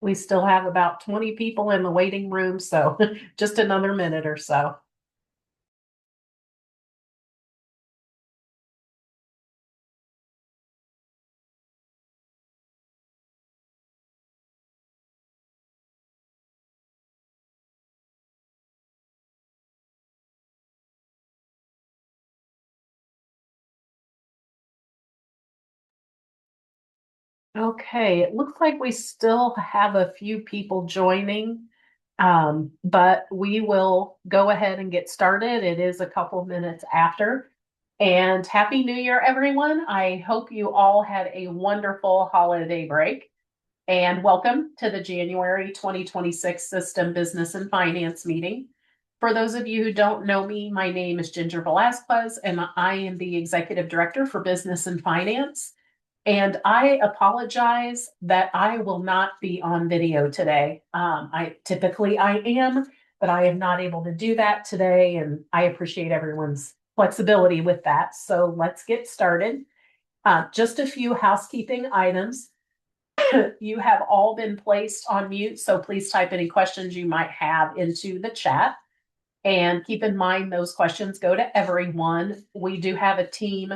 We still have about 20 people in the waiting room, so just another minute or so. Okay, it looks like we still have a few people joining, but we will go ahead and get started. It is a couple minutes after. And Happy New Year, everyone. I hope you all had a wonderful holiday break. And welcome to the January 2026 System Business and Finance meeting. For those of you who don't know me, my name is Ginger Velasquez, and I am the Executive Director for Business and Finance. And I apologize that I will not be on video today. I am, but I am not able to do that today, and I appreciate everyone's flexibility with that. So let's get started. Just a few housekeeping items. You have all been placed on mute, so please type any questions you might have into the chat. And keep in mind, those questions go to everyone. We do have a team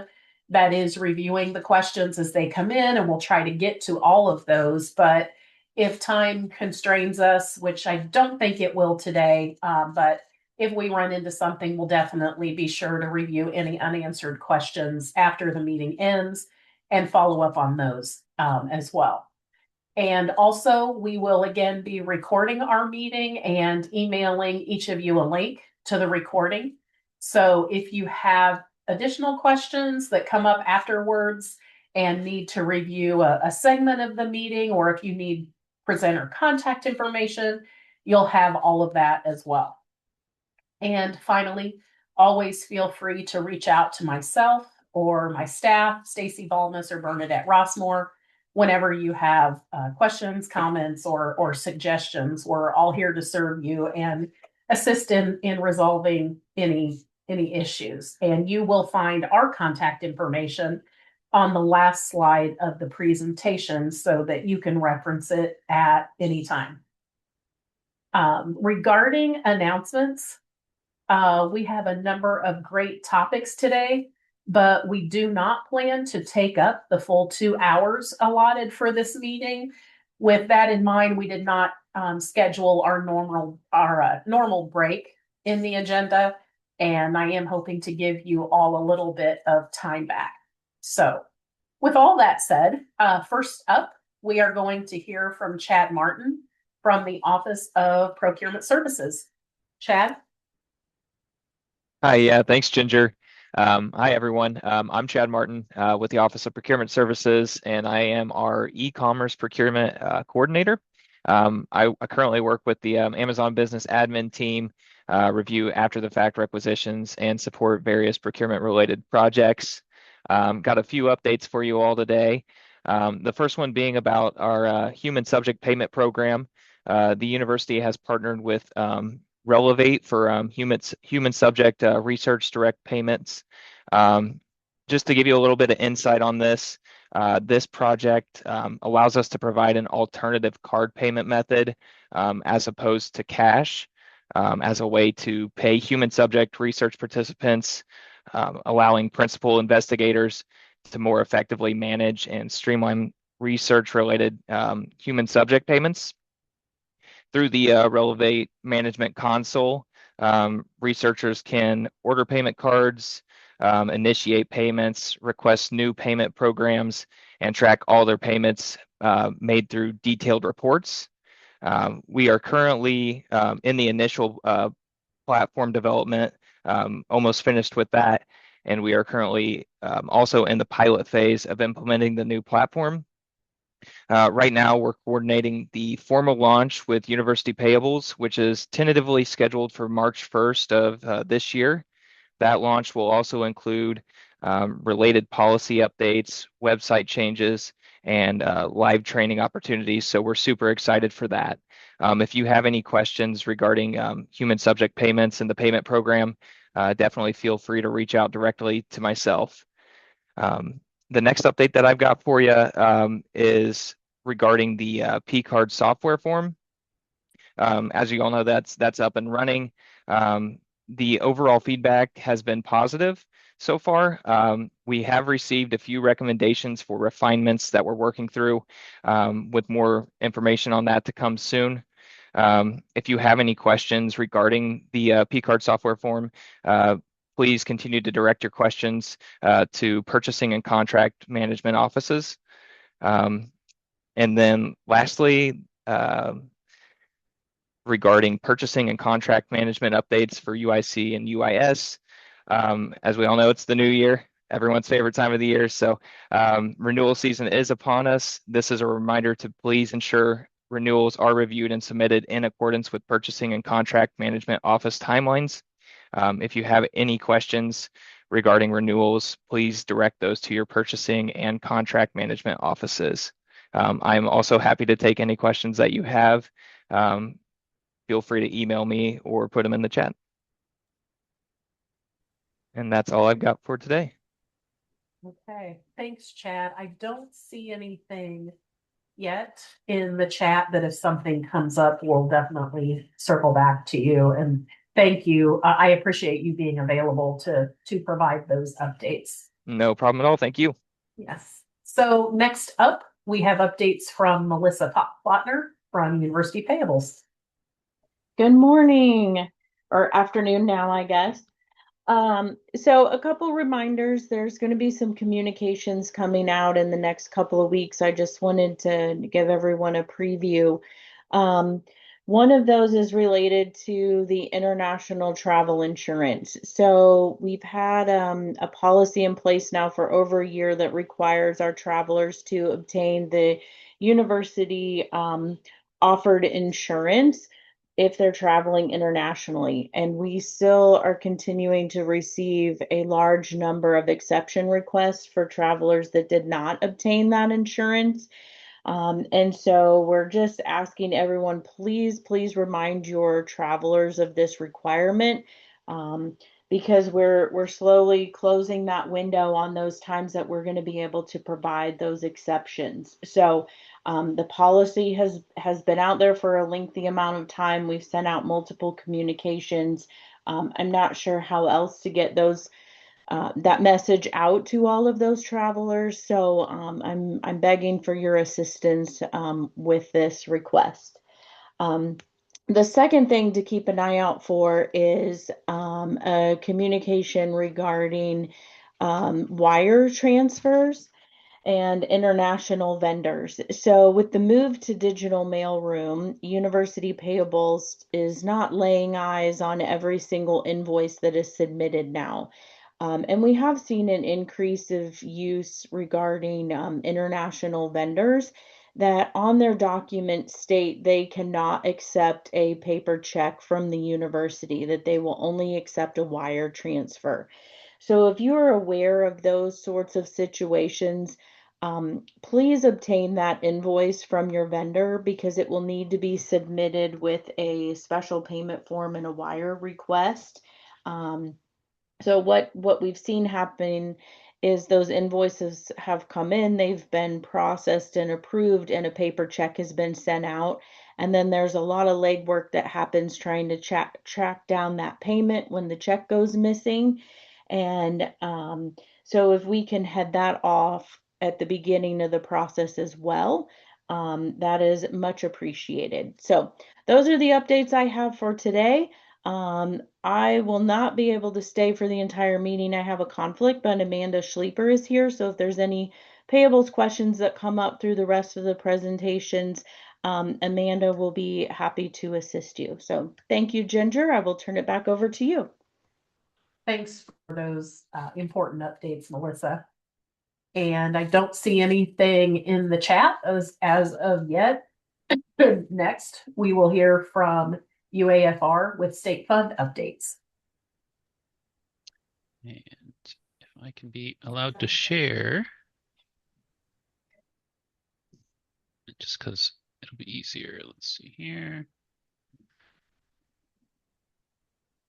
that is reviewing the questions as they come in, and we'll try to get to all of those. But if time constrains us, which I don't think it will today, but if we run into something, we'll definitely be sure to review any unanswered questions after the meeting ends and follow up on those as well. And also, we will again be recording our meeting and emailing each of you a link to the recording. So if you have additional questions that come up afterwards and need to review a segment of the meeting, or if you need presenter contact information, you'll have all of that as well. And finally, always feel free to reach out to myself or my staff, Stacy Balmas or Bernadette Rossmore, whenever you have questions, comments, or suggestions. We're all here to serve you and assist in resolving any issues. And you will find our contact information on the last slide of the presentation so that you can reference it at any time. Regarding announcements, we have a number of great topics today, but we do not plan to take up the full 2 hours allotted for this meeting. With that in mind, we did not schedule our normal break in the agenda, and I am hoping to give you all a little bit of time back. So, with all that said, first up, we are going to hear from Chad Martin from the Office of Procurement Services. Chad? Hi, yeah, thanks, Ginger. Hi, everyone. I'm Chad Martin with the Office of Procurement Services, and I am our e-commerce procurement coordinator. I currently work with the Amazon Business Admin team, review after-the-fact requisitions, and support various procurement-related projects. Got a few updates for you all today. The first one being about our human subject payment program. The university has partnered with Relevate for human subject research direct payments. Just to give you a little bit of insight on this, this project allows us to provide an alternative card payment method as opposed to cash as a way to pay human subject research participants, allowing principal investigators to more effectively manage and streamline research related human subject payments. Through the Relevate Management Console, researchers can order payment cards, initiate payments, request new payment programs, and track all their payments made through detailed reports. We are currently in the initial platform development, almost finished with that, and we are currently also in the pilot phase of implementing the new platform. Right now, we're coordinating the formal launch with University Payables, which is tentatively scheduled for March 1st of this year. That launch will also include related policy updates, website changes, and live training opportunities. So we're super excited for that. If you have any questions regarding human subject payments and the payment program, definitely feel free to reach out directly to myself. The next update that I've got for you is regarding the P-card software form. As you all know, that's up and running. The overall feedback has been positive so far. We have received a few recommendations for refinements that we're working through, with more information on that to come soon. If you have any questions regarding the P-card software form, please continue to direct your questions to purchasing and contract management offices. And then lastly, regarding purchasing and contract management updates for UIC and UIS. As we all know, it's the new year, everyone's favorite time of the year. So renewal season is upon us. This is a reminder to please ensure renewals are reviewed and submitted in accordance with purchasing and contract management office timelines. If you have any questions regarding renewals, please direct those to your purchasing and contract management offices. I'm also happy to take any questions that you have. Feel free to email me or put them in the chat. And that's all I've got for today. Okay, thanks, Chad. I don't see anything yet in the chat, but if something comes up, we'll definitely circle back to you. And thank you. I appreciate you being available to provide those updates. No problem at all. Thank you. Yes. So next up, we have updates from Melissa Plotner from University Payables. Good morning, or afternoon now, I guess. So a couple reminders, there's going to be some communications coming out in the next couple of weeks. I just wanted to give everyone a preview. One of those is related to the international travel insurance. So we've had a policy in place now for over a year that requires our travelers to obtain the university offered insurance if they're traveling internationally. And we still are continuing to receive a large number of exception requests for travelers that did not obtain that insurance. And so we're just asking everyone, please remind your travelers of this requirement, because we're slowly closing that window on those times that we're going to be able to provide those exceptions. So the policy has been out there for a lengthy amount of time. We've sent out multiple communications. I'm not sure how else to get those that message out to all of those travelers. So I'm begging for your assistance with this request. The second thing to keep an eye out for is a communication regarding wire transfers and international vendors. So with the move to digital mailroom, University Payables is not laying eyes on every single invoice that is submitted now. And we have seen an increase of use regarding international vendors that on their document state they cannot accept a paper check from the university, that they will only accept a wire transfer. So if you are aware of those sorts of situations, please obtain that invoice from your vendor, because it will need to be submitted with a special payment form and a wire request. So what we've seen happen is those invoices have come in, they've been processed and approved, and a paper check has been sent out. And then there's a lot of legwork that happens trying to track down that payment when the check goes missing. And so if we can head that off at the beginning of the process as well, that is much appreciated. So those are the updates I have for today. I will not be able to stay for the entire meeting. I have a conflict, but Amanda Schleeper is here. So if there's any payables questions that come up through the rest of the presentations, Amanda will be happy to assist you. So thank you, Ginger. I will turn it back over to you. Thanks for those important updates, Melissa. And I don't see anything in the chat as of yet. Next, we will hear from UAFR with state fund updates. And if I can be allowed to share, just because it'll be easier. Let's see here.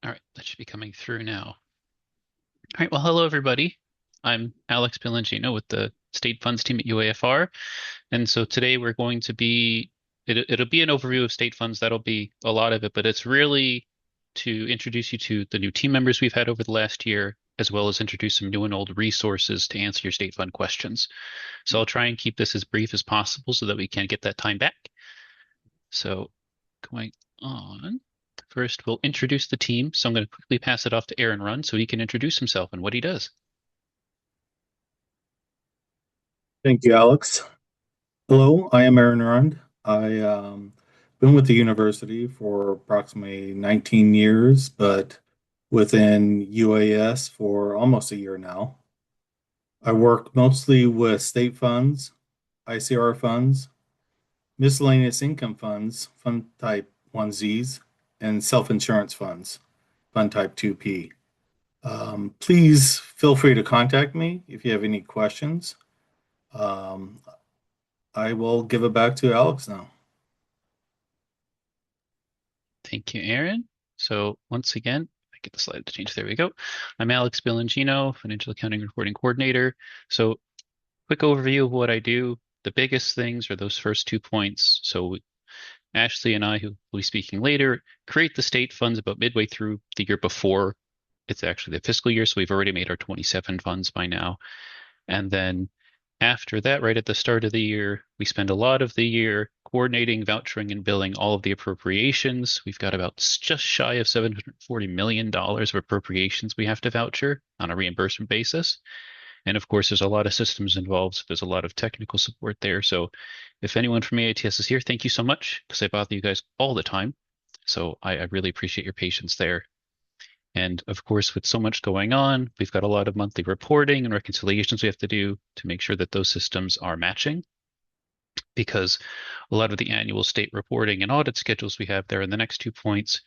All right, that should be coming through now. All right, well, hello, everybody. I'm Alex Pilangino with the State Funds team at UAFR. And so today we're going to be, it'll be an overview of state funds. That'll be a lot of it, but it's really to introduce you to the new team members we've had over the last year, as well as introduce some new and old resources to answer your state fund questions. So I'll try and keep this as brief as possible so that we can get that time back. So going on, first we'll introduce the team. So I'm going to quickly pass it off to Aaron Run so he can introduce himself and what he does. Thank you, Alex. Hello, I am Aaron Rund. I been with the university for approximately 19 years, but within UAS for almost a year now. I work mostly with state funds, ICR funds, miscellaneous income funds, fund type 1Zs, and self-insurance funds, fund type 2P. Please feel free to contact me if you have any questions. I will give it back to Alex now. Thank you, Aaron. So once again, I get the slide to change. There we go. I'm Alex Billingino, Financial Accounting Reporting Coordinator. So quick overview of what I do. The biggest things are those first 2 points. So Ashley and I, who will be speaking later, create the state funds about midway through the year before it's actually the fiscal year. So we've already made our 27 funds by now. And then after that, right at the start of the year, we spend a lot of the year coordinating, vouchering, and billing all of the appropriations. We've got about just shy of $740 million of appropriations we have to voucher on a reimbursement basis. And of course, there's a lot of systems involved. So there's a lot of technical support there. So if anyone from AITS is here, thank you so much because I bother you guys all the time. So I really appreciate your patience there. And of course, with so much going on, we've got a lot of monthly reporting and reconciliations we have to do to make sure that those systems are matching. Because a lot of the annual state reporting and audit schedules we have there in the next 2 points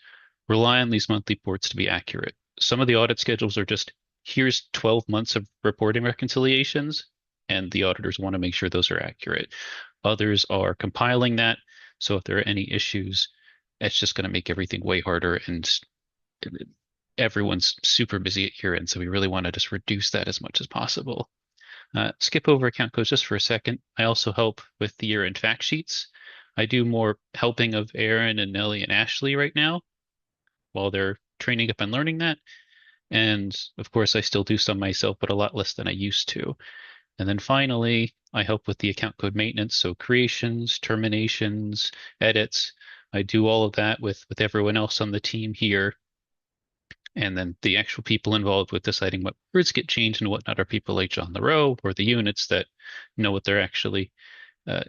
rely on these monthly reports to be accurate. Some of the audit schedules are just, here's 12 months of reporting reconciliations, and the auditors want to make sure those are accurate. Others are compiling that, so if there are any issues, it's just going to make everything way harder, and everyone's super busy at year end, so we really want to just reduce that as much as possible. Skip over account codes just for a second. I also help with the year-end fact sheets. I do more helping of Aaron and Nellie and Ashley right now while they're training up and learning that. And of course, I still do some myself, but a lot less than I used to. And then finally, I help with the account code maintenance, so creations, terminations, edits. I do all of that with everyone else on the team here. And then the actual people involved with deciding what words get changed and whatnot are people like John LaRoe or the units that know what they're actually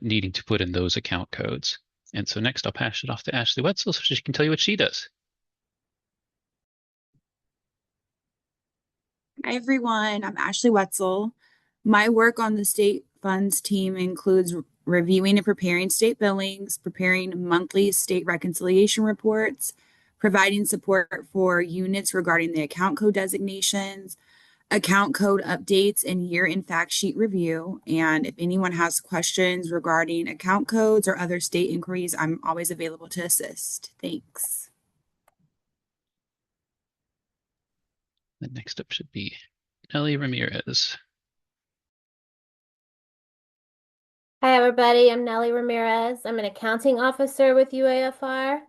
needing to put in those account codes. And so next I'll pass it off to Ashley Wetzel so she can tell you what she does. Hi everyone, I'm Ashley Wetzel. My work on the state funds team includes reviewing and preparing state billings, preparing monthly state reconciliation reports, providing support for units regarding the account code designations, account code updates, and year-end fact sheet review. And if anyone has questions regarding account codes or other state inquiries, I'm always available to assist. Thanks. The next up should be Nellie Ramirez. Hi, everybody. I'm Nellie Ramirez. I'm an accounting officer with UAFR.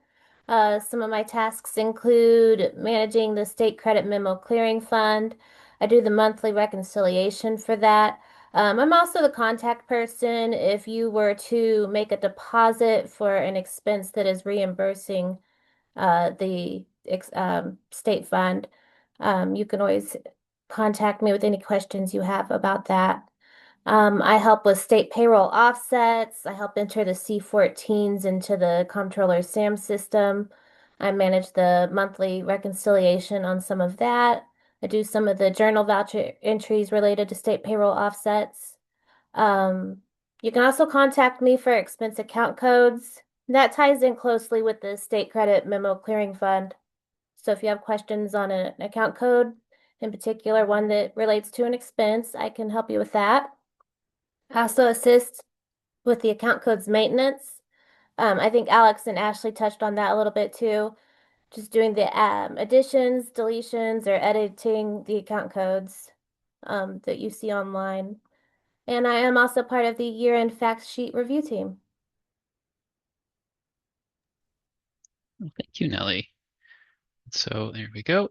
Some of my tasks include managing the State Credit Memo Clearing Fund. I do the monthly reconciliation for that. I'm also the contact person if you were to make a deposit for an expense that is reimbursing the state fund. You can always contact me with any questions you have about that. I help with state payroll offsets. I help enter the C14s into the Comptroller SAM system. I manage the monthly reconciliation on some of that. I do some of the journal voucher entries related to state payroll offsets. You can also contact me for expense account codes. That ties in closely with the State Credit Memo Clearing Fund. So if you have questions on an account code, in particular one that relates to an expense, I can help you with that. I also assist with the account codes maintenance. I think Alex and Ashley touched on that a little bit too. Just doing the additions, deletions, or editing the account codes that you see online. And I am also part of the year-end fact sheet review team. Well, thank you, Nellie. So there we go.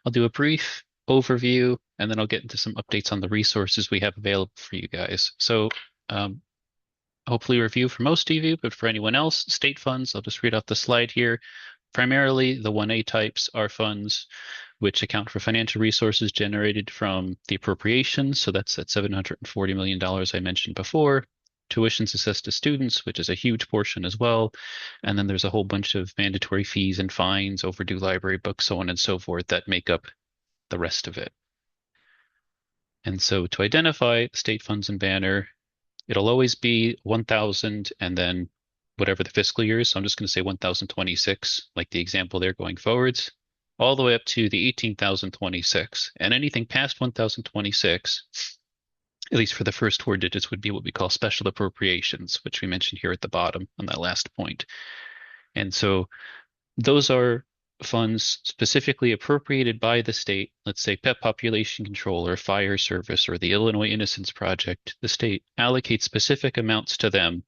I'll do a brief overview and then I'll get into some updates on the resources we have available for you guys. So hopefully a review for most of you, but for anyone else, state funds, I'll just read off the slide here. Primarily, the 1A types are funds which account for financial resources generated from the appropriations. So that's that $740 million I mentioned before. Tuitions assessed to students, which is a huge portion as well. And then there's a whole bunch of mandatory fees and fines, overdue library books, so on and so forth, that make up the rest of it. And so to identify state funds and Banner, it'll always be 1,000 and then whatever the fiscal year is. So I'm just going to say 1,026, like the example there going forwards, all the way up to the 18,026. And anything past 1,026, at least for the first 4 digits, would be what we call special appropriations, which we mentioned here at the bottom on that last point. And so those are funds specifically appropriated by the state, let's say pet population control or fire service or the Illinois Innocence Project. The state allocates specific amounts to them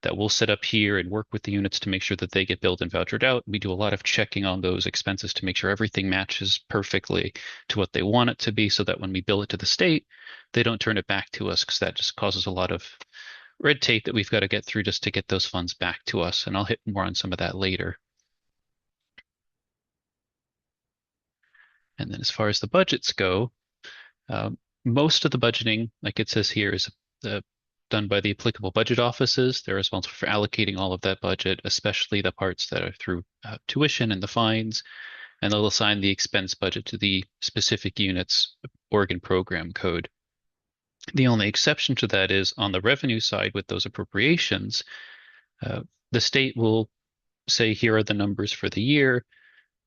that we'll set up here and work with the units to make sure that they get billed and vouchered out. We do a lot of checking on those expenses to make sure everything matches perfectly to what they want it to be, so that when we bill it to the state, they don't turn it back to us, because that just causes a lot of red tape that we've got to get through just to get those funds back to us. And I'll hit more on some of that later. And then as far as the budgets go, most of the budgeting, like it says here, is done by the applicable budget offices. They're responsible for allocating all of that budget, especially the parts that are through tuition and the fines, and they'll assign the expense budget to the specific unit's Oregon program code. The only exception to that is on the revenue side with those appropriations, the state will say, here are the numbers for the year.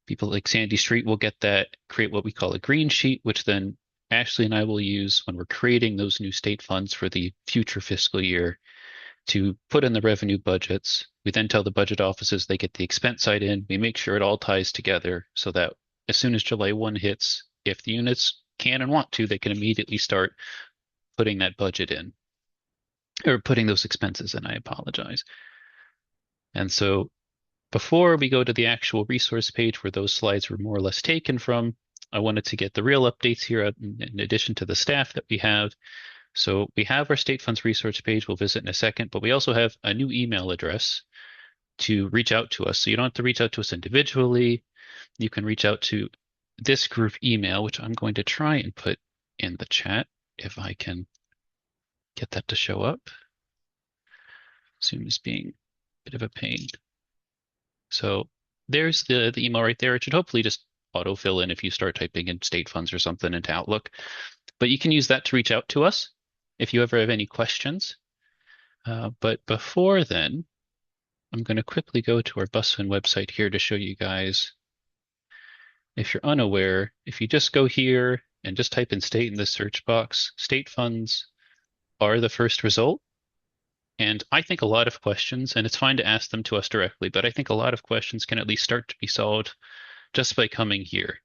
People like Sandy Street will get that, create what we call a green sheet, which then Ashley and I will use when we're creating those new state funds for the future fiscal year to put in the revenue budgets. We then tell the budget offices they get the expense side in. We make sure it all ties together so that as soon as July 1 hits, if the units can and want to, they can immediately start putting that budget in, or putting those expenses in, I apologize. And so before we go to the actual resource page where those slides were more or less taken from, I wanted to get the real updates here in addition to the staff that we have. So we have our state funds resource page we'll visit in a second, but we also have a new email address to reach out to us. So you don't have to reach out to us individually. You can reach out to this group email, which I'm going to try and put in the chat if I can get that to show up. Zoom is being a bit of a pain. So there's the email right there. It should hopefully just autofill in if you start typing in state funds or something into Outlook. But you can use that to reach out to us if you ever have any questions. But before then, I'm going to quickly go to our BusFund website here to show you guys. If you're unaware, if you just go here and just type in state in the search box, state funds are the first result. And I think a lot of questions, and it's fine to ask them to us directly, but I think a lot of questions can at least start to be solved just by coming here.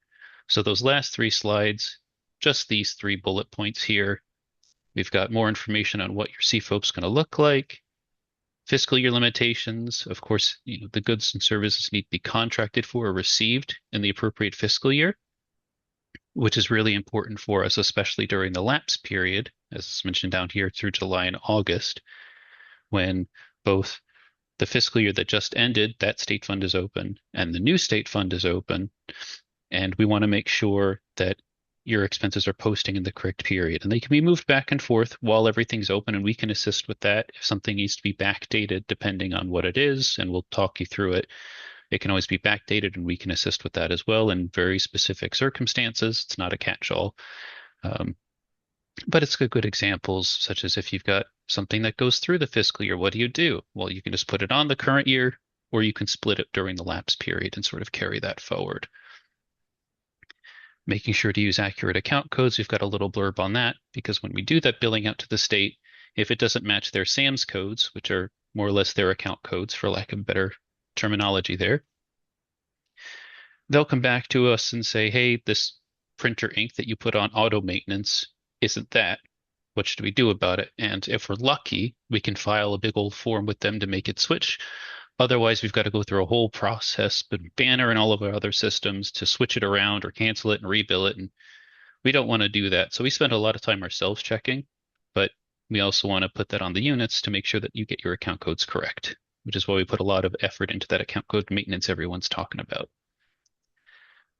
So those last 3 slides, just these 3 bullet points here, we've got more information on what your CFOP's going to look like, fiscal year limitations. Of course, the goods and services need to be contracted for or received in the appropriate fiscal year, which is really important for us, especially during the lapse period, as mentioned down here through July and August, when both the fiscal year that just ended, that state fund is open, and the new state fund is open. And we want to make sure that your expenses are posting in the correct period. And they can be moved back and forth while everything's open, and we can assist with that. If something needs to be backdated, depending on what it is, and we'll talk you through it, it can always be backdated, and we can assist with that as well in very specific circumstances. It's not a catch-all. But it's good examples, such as if you've got something that goes through the fiscal year, what do? Well, you can just put it on the current year, or you can split it during the lapse period and sort of carry that forward. Making sure to use accurate account codes. We've got a little blurb on that, because when we do that billing out to the state, if it doesn't match their SAMS codes, which are more or less their account codes for lack of better terminology there, they'll come back to us and say, hey, this printer ink that you put on auto maintenance isn't that. what should we do about it? And if we're lucky, we can file a big old form with them to make it switch. Otherwise, we've got to go through a whole process, but Banner and all of our other systems to switch it around or cancel it and rebill it. And we don't want to do that. So we spend a lot of time ourselves checking, but we also want to put that on the units to make sure that you get your account codes correct, which is why we put a lot of effort into that account code maintenance everyone's talking about.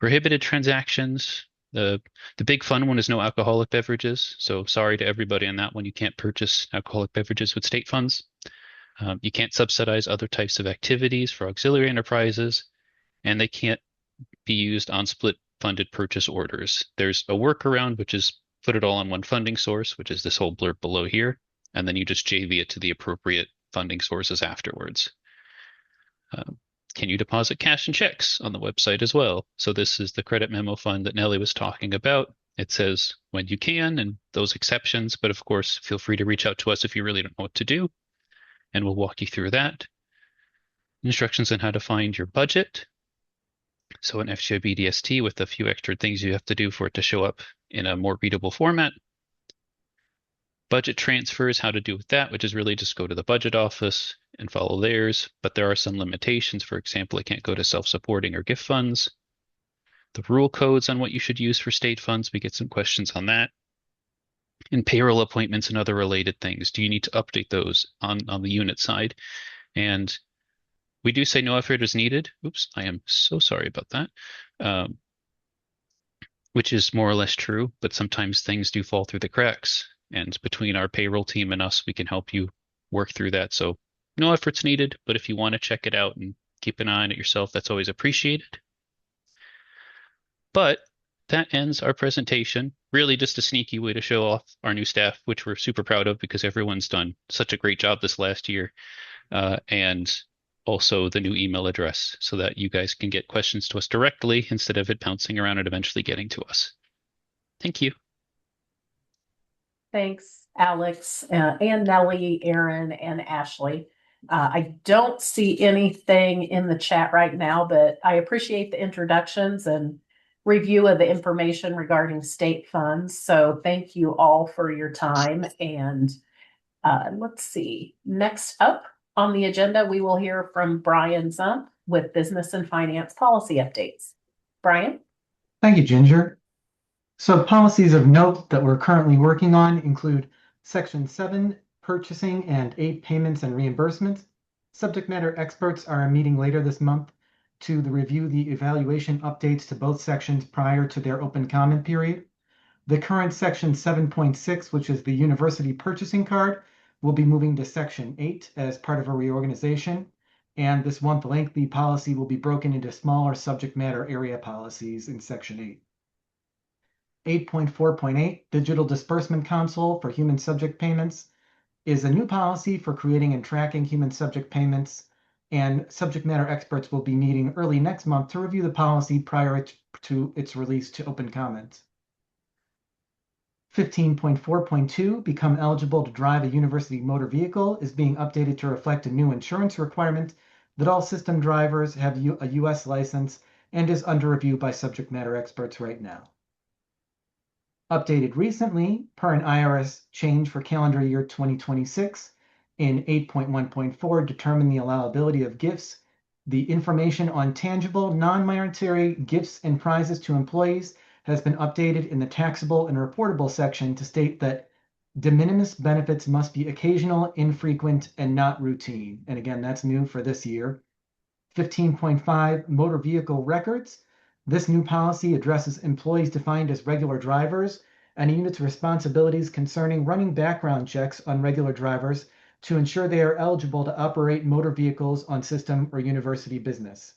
Prohibited transactions. The big fun one is no alcoholic beverages. So sorry to everybody on that one. You can't purchase alcoholic beverages with state funds. You can't subsidize other types of activities for auxiliary enterprises, and they can't be used on split funded purchase orders. There's a workaround, which is put it all on one funding source, which is this whole blurb below here, and then you just JV it to the appropriate funding sources afterwards. Can you deposit cash and checks on the website as well? So this is the credit memo fund that Nellie was talking about. It says when you can and those exceptions, but of course, feel free to reach out to us if you really don't know what to do, and we'll walk you through that. Instructions on how to find your budget. So an FGI BDST with a few extra things you have to do for it to show up in a more readable format. Budget transfers, how to do with that, which is really just go to the budget office and follow theirs. But there are some limitations. For example, it can't go to self-supporting or gift funds. The rule codes on what you should use for state funds, we get some questions on that. And payroll appointments and other related things. Do you need to update those on the unit side? And we do say no effort is needed. Oops, I am so sorry about that. Which is more or less true, but sometimes things do fall through the cracks. And between our payroll team and us, we can help you work through that. So no effort's needed, but if you want to check it out and keep an eye on it yourself, that's always appreciated. But that ends our presentation. Really just a sneaky way to show off our new staff, which we're super proud of because everyone's done such a great job this last year. And also the new email address so that you guys can get questions to us directly instead of it bouncing around and eventually getting to us. Thank you. Thanks, Alex, and Nellie, Aaron, and Ashley. I don't see anything in the chat right now, but I appreciate the introductions and review of the information regarding state funds. So thank you all for your time. And let's see, next up on the agenda, we will hear from Brian Zump with Business and Finance Policy Updates. Brian? Thank you, Ginger. So policies of note that we're currently working on include Section 7, Purchasing, and 8, Payments and Reimbursements. Subject matter experts are meeting later this month to review the evaluation updates to both sections prior to their open comment period. The current Section 7.6, which is the University Purchasing Card, will be moving to Section 8 as part of a reorganization. And this month-lengthy policy will be broken into smaller subject matter area policies in Section 8. 8.4.8, Digital Disbursement Console for Human Subject Payments, is a new policy for creating and tracking human subject payments, and subject matter experts will be meeting early next month to review the policy prior to its release to open comment. 15.4.2, Become eligible to drive a university motor vehicle, is being updated to reflect a new insurance requirement that all system drivers have a U.S. license and is under review by subject matter experts right now. Updated recently per an IRS change for calendar year 2026 in 8.1.4, determine the allowability of gifts. The information on tangible, non-monetary gifts and prizes to employees has been updated in the taxable and reportable section to state that de minimis benefits must be occasional, infrequent, and not routine. And again, that's new for this year. 15.5, motor vehicle records. This new policy addresses employees defined as regular drivers and units' responsibilities concerning running background checks on regular drivers to ensure they are eligible to operate motor vehicles on system or university business.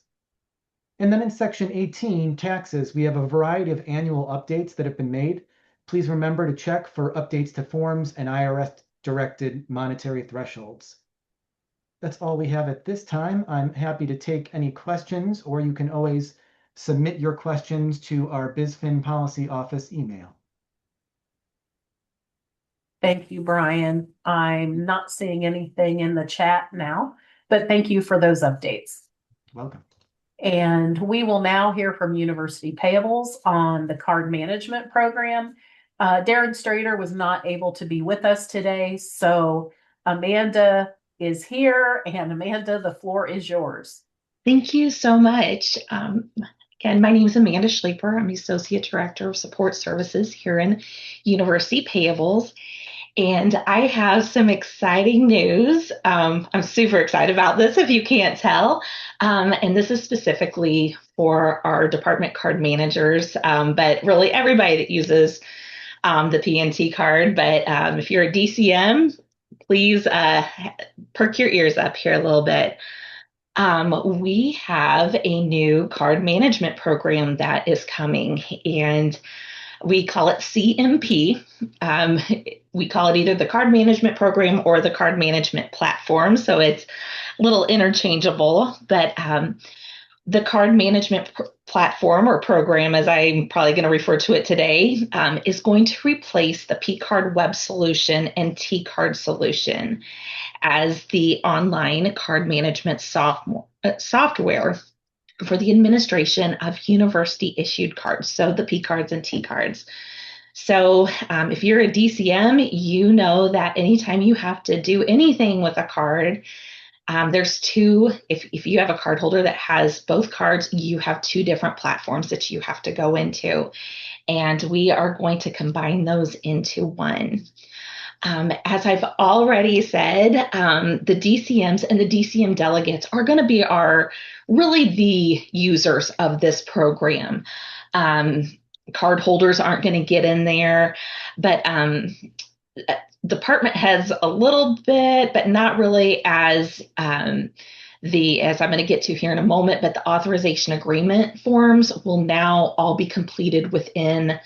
And then in Section 18, taxes, we have a variety of annual updates that have been made. Please remember to check for updates to forms and IRS-directed monetary thresholds. That's all we have at this time. I'm happy to take any questions, or you can always submit your questions to our BizFin Policy Office email. Thank you, Brian. I'm not seeing anything in the chat now, but thank you for those updates. Welcome. And we will now hear from University Payables on the card management program. Darren Strader was not able to be with us today, so Amanda is here, and Amanda, the floor is yours. Thank you so much. Again, my name is Amanda Schleeper. I'm the Associate Director of Support Services here in University Payables. And I have some exciting news. I'm super excited about this, if you can't tell. And this is specifically for our department card managers, but really everybody that uses the PNT card. But if you're a DCM, please perk your ears up here a little bit. We have a new card management program that is coming, and we call it CMP. We call it either the card management program or the card management platform. So it's a little interchangeable, but the card management platform or program, as I'm probably going to refer to it today, is going to replace the P-Card web solution and T-Card solution as the online card management software for the administration of university issued cards, so the P-Cards and T-Cards. So if you're a DCM, you know that anytime you have to do anything with a card, there's two, if you have a card holder that has both cards, you have two different platforms that you have to go into. And we are going to combine those into one. As I've already said, the DCMs and the DCM delegates are going to be really the users of this program. Card holders aren't going to get in there, but department heads a little bit, but not really as I'm going to get to here in a moment, but the authorization agreement forms will now all be completed within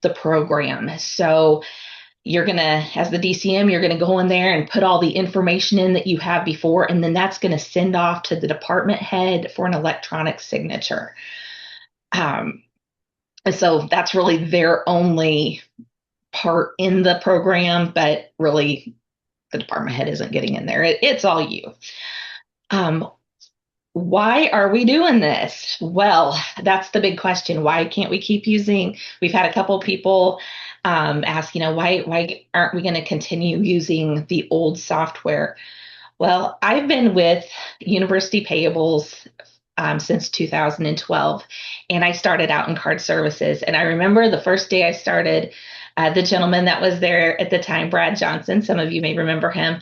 the program. So you're going to, as the DCM, you're going to go in there and put all the information in that you have before, and then that's going to send off to the department head for an electronic signature. So that's really their only part in the program, but really the department head isn't getting in there. It's all you. Why are we doing this? Well, that's the big question. Why can't we keep using? We've had a couple people ask, why aren't we going to continue using the old software? Well, I've been with University Payables since 2012, and I started out in card services. And I remember the first day I started, the gentleman that was there at the time, Brad Johnson, some of you may remember him,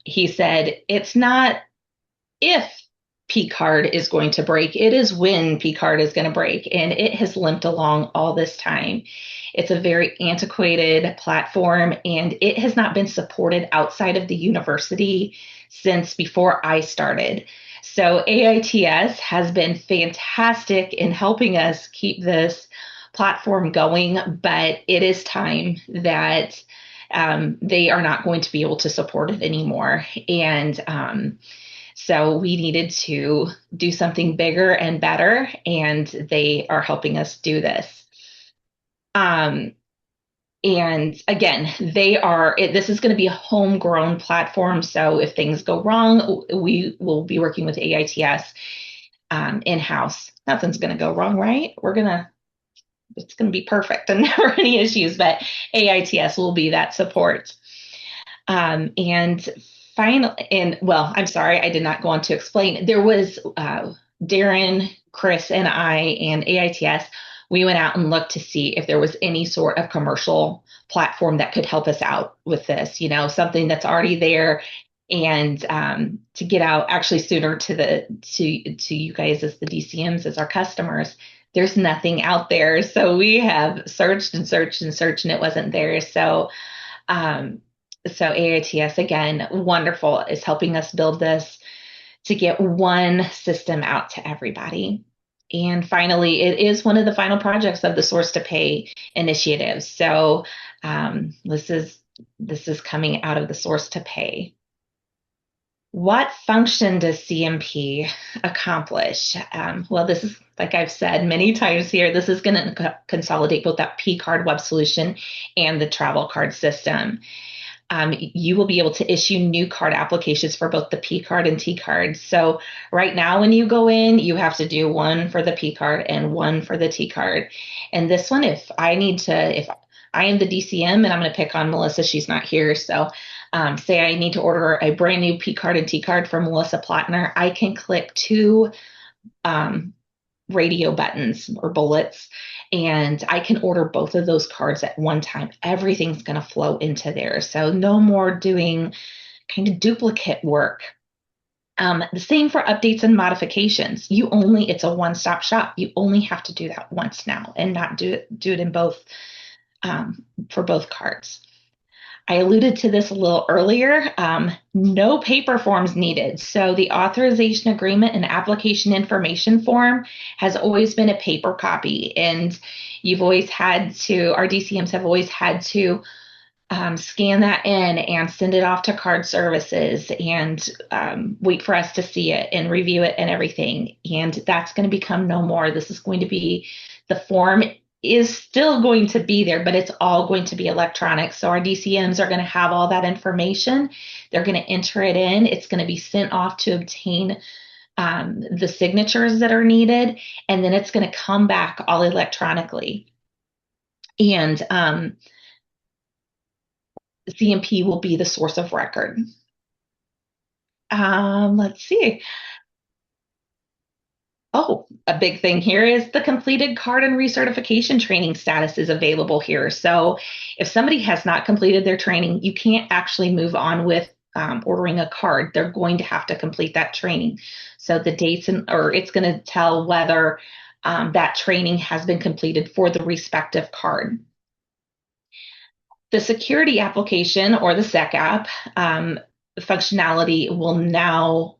he said, it's not if P-Card is going to break, it is when P-Card is going to break. And it has limped along all this time. It's a very antiquated platform, and it has not been supported outside of the university since before I started. So AITS has been fantastic in helping us keep this platform going, but it is time that they are not going to be able to support it anymore. And so we needed to do something bigger and better, and they are helping us do this. And again, this is going to be a homegrown platform. So if things go wrong, we will be working with AITS in-house. Nothing's going to go wrong, right? It's going to be perfect and never any issues, but AITS will be that support. And finally, I'm sorry, I did not go on to explain. There was Darren, Chris, and I, and AITS. We went out and looked to see if there was any sort of commercial platform that could help us out with this, something that's already there, and to get out actually sooner to you guys as the DCMs, as our customers. There's nothing out there. So we have searched and searched and searched, and it wasn't there. So AITS, again, wonderful, is helping us build this to get one system out to everybody. And finally, it is one of the final projects of the Source to Pay initiative. So this is coming out of the Source to Pay. What function does CMP accomplish? Well, this is, like I've said many times here, this is going to consolidate both that P-Card web solution and the travel card system. You will be able to issue new card applications for both the P-Card and T-Card. So right now when you go in, you have to do one for the P-Card and one for the T-Card. And this one, if I am the DCM, and I'm going to pick on Melissa. She's not here. So say I need to order a brand new P card and T card from Melissa Plattner. I can click 2 radio buttons or bullets, and I can order both of those cards at one time. Everything's going to flow into there. So no more doing kind of duplicate work. The same for updates and modifications. It's a one-stop shop. You only have to do that once now and not do it in both, for both cards. I alluded to this a little earlier. No paper forms needed. So the authorization agreement and application information form has always been a paper copy, and our DCMs have always had to scan that in and send it off to card services and wait for us to see it and review it and everything. And that's going to become no more. This is going to be, the form is still going to be there, but it's all going to be electronic. So our DCMs are going to have all that information. They're going to enter it in. It's going to be sent off to obtain the signatures that are needed, and then it's going to come back all electronically. And the CMP will be the source of record. Let's see. Oh, a big thing here is the completed card and recertification training status is available here. So if somebody has not completed their training, you can't actually move on with ordering a card. They're going to have to complete that training. So the dates it's going to tell whether that training has been completed for the respective card. The security application, or the SEC app, functionality will now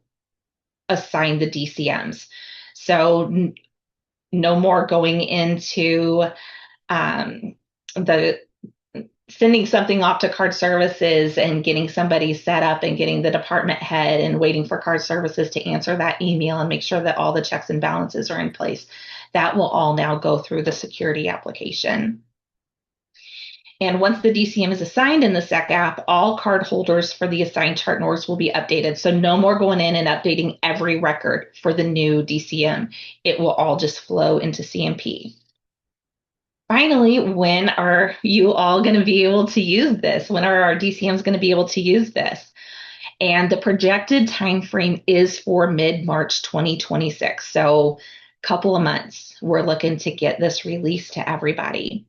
assign the DCMs. So no more going into sending something off to card services and getting somebody set up and getting the department head and waiting for card services to answer that email and make sure that all the checks and balances are in place. That will all now go through the security application. And once the DCM is assigned in the SEC app, all card holders for the assigned chart NORs will be updated. So no more going in and updating every record for the new DCM. It will all just flow into CMP. Finally, when are you all going to be able to use this? When are our DCMs going to be able to use this? And the projected time frame is for mid-March 2026. So a couple of months. We're looking to get this released to everybody.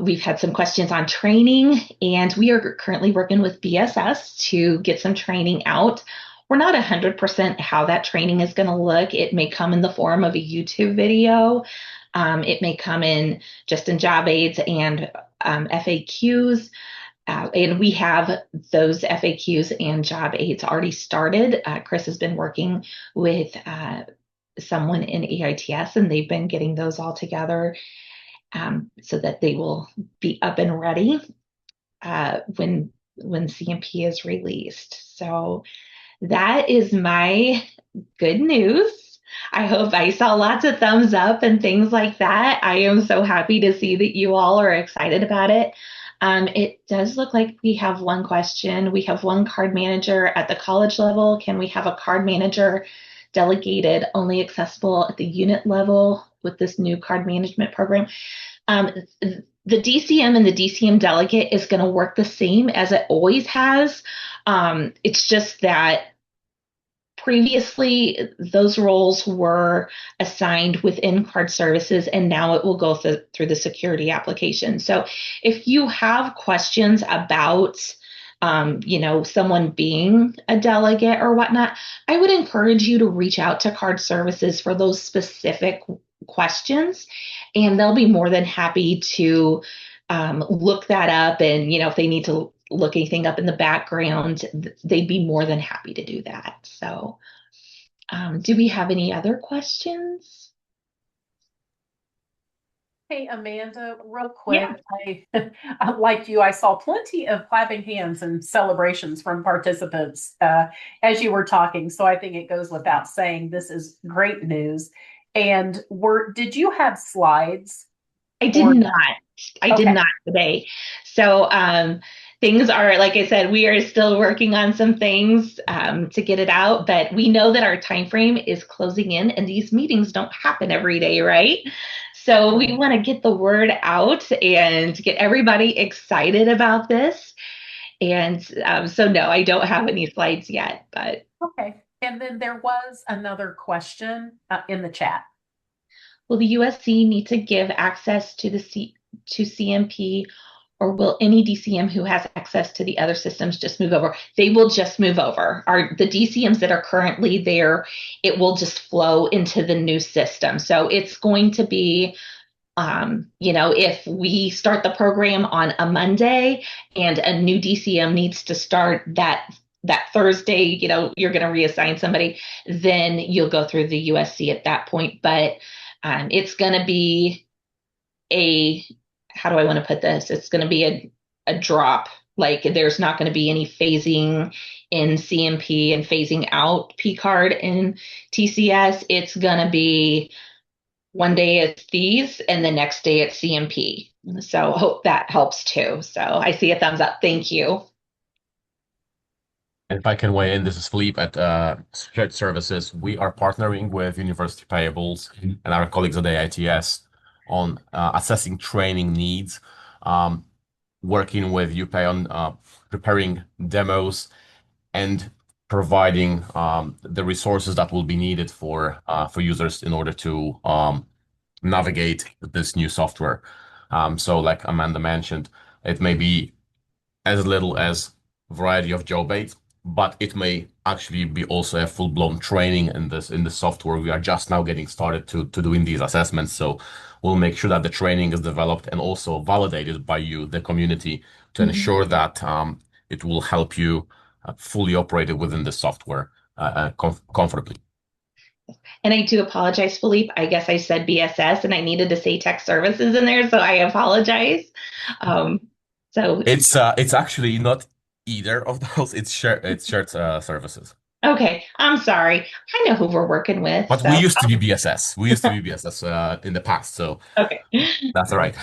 We've had some questions on training, and we are currently working with BSS to get some training out. We're not 100% how that training is going to look. It may come in the form of a YouTube video. It may come in just in job aids and FAQs. And we have those FAQs and job aids already started. Chris has been working with someone in AITS, and they've been getting those all together. So that they will be up and ready when CMP is released. So that is my good news. I hope I saw lots of thumbs up and things like that. I am so happy to see that you all are excited about it. It does look like we have one question. We have one card manager at the college level. Can we have a card manager delegated, only accessible at the unit level with this new card management program? The DCM and the DCM delegate is going to work the same as it always has. It's just that previously those roles were assigned within card services, and now it will go through the security application. So if you have questions about someone being a delegate or whatnot, I would encourage you to reach out to card services for those specific questions, and they'll be more than happy to look that up. And, if they need to look anything up in the background, they'd be more than happy to do that. So do we have any other questions? Hey, Amanda, real quick, like you, I saw plenty of clapping hands and celebrations from participants as you were talking. So I think it goes without saying, this is great news. And did you have slides? I did not. I did not today. So things are, like I said, we are still working on some things to get it out, but we know that our time frame is closing in, and these meetings don't happen every day, right? So we want to get the word out and get everybody excited about this. And so no, I don't have any slides yet, but. Okay. And then there was another question in the chat. Will the USC need to give access to to CMP, or will any DCM who has access to the other systems just move over? They will just move over. The DCMs that are currently there, it will just flow into the new system. So it's going to be, if we start the program on a Monday and a new DCM needs to start that Thursday, you're going to reassign somebody, then you'll go through the USC at that point. But it's going to be how do I want to put this? It's going to be a drop. Like there's not going to be any phasing in CMP and phasing out PCARD in TCS. It's going to be one day it's these and the next day it's CMP. So hope that helps too. So I see a thumbs up. Thank you. And if I can weigh in, this is Philippe at Shared Services. We are partnering with University Payables and our colleagues at AITS on assessing training needs, working with UPay on preparing demos and providing the resources that will be needed for users in order to navigate this new software. So like Amanda mentioned, it may be as little as a variety of job aids, but it may actually be also a full-blown training in the software. We are just now getting started to doing these assessments, so we'll make sure that the training is developed and also validated by you, the community, to ensure that it will help you fully operate it within the software comfortably. And I do apologize, Philippe. I guess I said BSS and I needed to say tech services in there, so I apologize. So it's actually not either of those. It's shared services. Okay, I'm sorry. I know who we're working with. But we used to be BSS. We used to be BSS in the past, so okay, that's all right.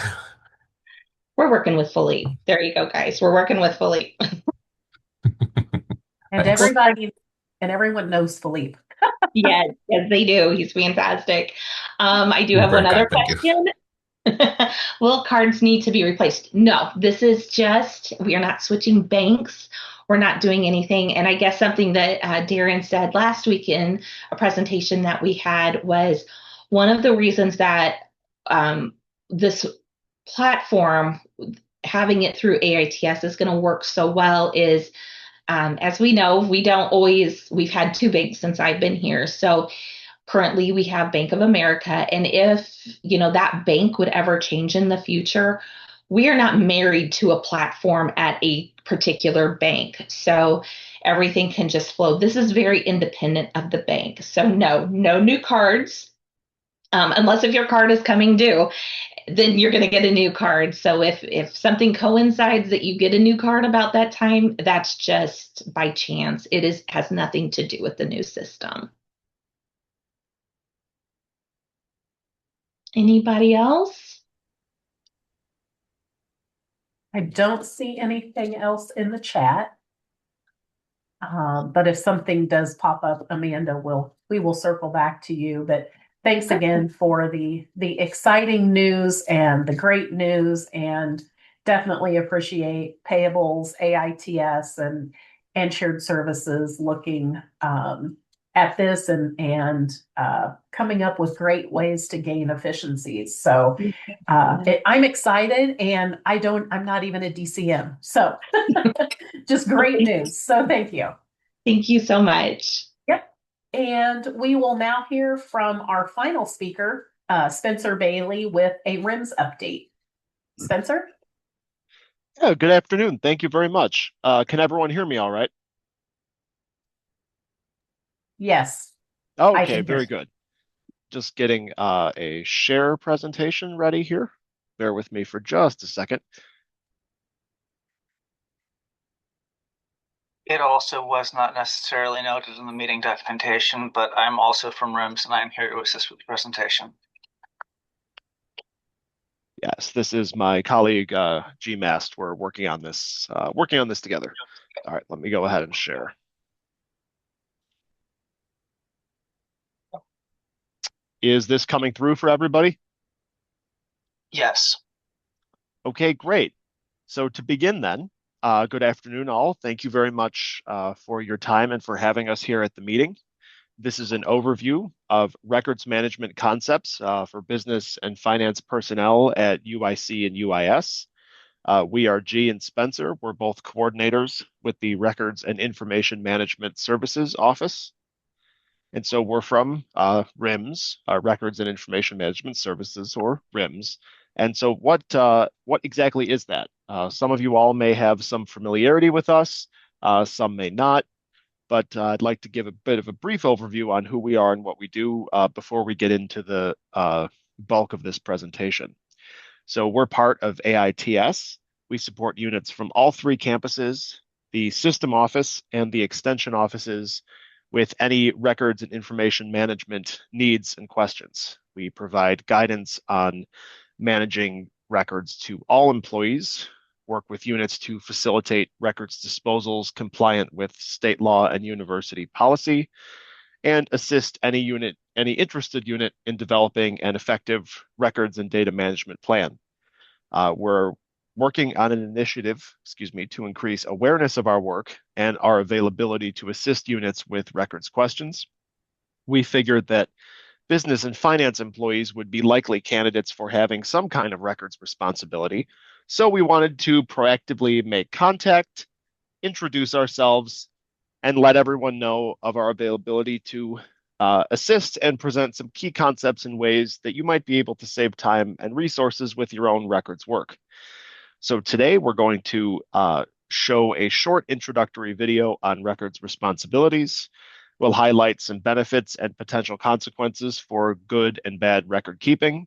We're working with Philippe. There you go, guys. We're working with Philippe. And everyone knows Philippe. yes, they do. He's fantastic. I do have one other question. Will cards need to be replaced? No, this is just, we are not switching banks. We're not doing anything. And I guess something that Darren said last week in a presentation that we had was one of the reasons that this platform, having it through AITS is going to work so well is, as we know, we've had two banks since I've been here. So currently we have Bank of America. And if, that bank would ever change in the future, we are not married to a platform at a particular bank. So everything can just flow. This is very independent of the bank. So no new cards, unless if your card is coming due, then you're going to get a new card. So if something coincides that you get a new card about that time, that's just by chance. It has nothing to do with the new system. Anybody else? I don't see anything else in the chat. But if something does pop up, Amanda, we will circle back to you. But thanks again for the exciting news and the great news, and definitely appreciate Payables, AITS, and Shared Services looking at this and coming up with great ways to gain efficiencies. So I'm excited, and I'm not even a DCM. So just great news. So thank you. Thank you so much. Yep. And we will now hear from our final speaker, Spencer Bailey, with a RIMS update. Spencer? Yeah, good afternoon. Thank you very much. Can everyone hear me all right? Yes. Okay, very good. Just getting a share presentation ready here. Bear with me for just a second. It also was not necessarily noted in the meeting documentation, but I'm also from RIMS and I'm here to assist with the presentation. Yes, this is my colleague GMast. We're working on this together. All right, let me go ahead and share. Is this coming through for everybody? Yes. Okay, great. So to begin then, good afternoon all. Thank you very much for your time and for having us here at the meeting. This is an overview of records management concepts for business and finance personnel at UIC and UIS. We are G and Spencer. We're both coordinators with the Records and Information Management Services Office. And so we're from RIMS, Records and Information Management Services, or RIMS. And so what exactly is that? Some of you all may have some familiarity with us, some may not, but I'd like to give a bit of a brief overview on who we are and what we do before we get into the bulk of this presentation. So we're part of AITS. We support units from all three campuses, the system office and the extension offices, with any records and information management needs and questions. We provide guidance on managing records to all employees, work with units to facilitate records disposals compliant with state law and university policy, and assist any interested unit in developing an effective records and data management plan. We're working on an initiative, to increase awareness of our work and our availability to assist units with records questions. We figured that business and finance employees would be likely candidates for having some kind of records responsibility. So we wanted to proactively make contact, introduce ourselves, and let everyone know of our availability to assist and present some key concepts in ways that you might be able to save time and resources with your own records work. So today we're going to show a short introductory video on records responsibilities. We'll highlight some benefits and potential consequences for good and bad record keeping,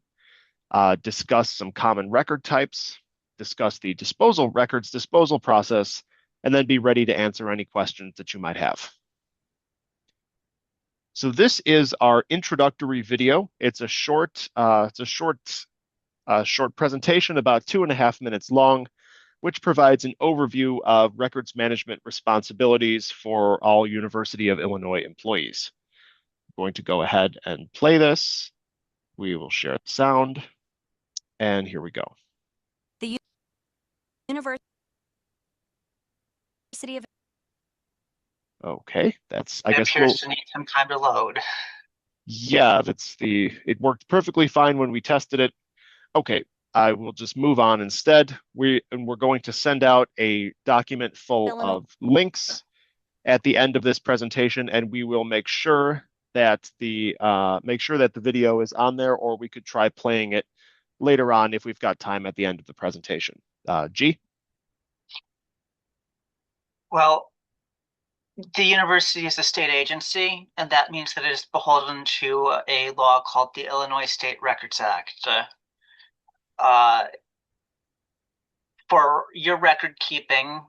discuss some common record types, discuss the records disposal process, and then be ready to answer any questions that you might have. So this is our introductory video. It's a short presentation, about 2.5 minutes long, which provides an overview of records management responsibilities for all University of Illinois employees. I'm going to go ahead and play this. We will share the sound, and here we go. The University of Okay, I It guess appears to need some time to load. Yeah, it worked perfectly fine when we tested it. Okay, I will just move on instead. We're going to send out a document full of links at the end of this presentation, and we will make sure that the video is on there, or we could try playing it later on if we've got time at the end of the presentation. G? Well, the university is a state agency, and that means that it is beholden to a law called the Illinois State Records Act. For your record keeping,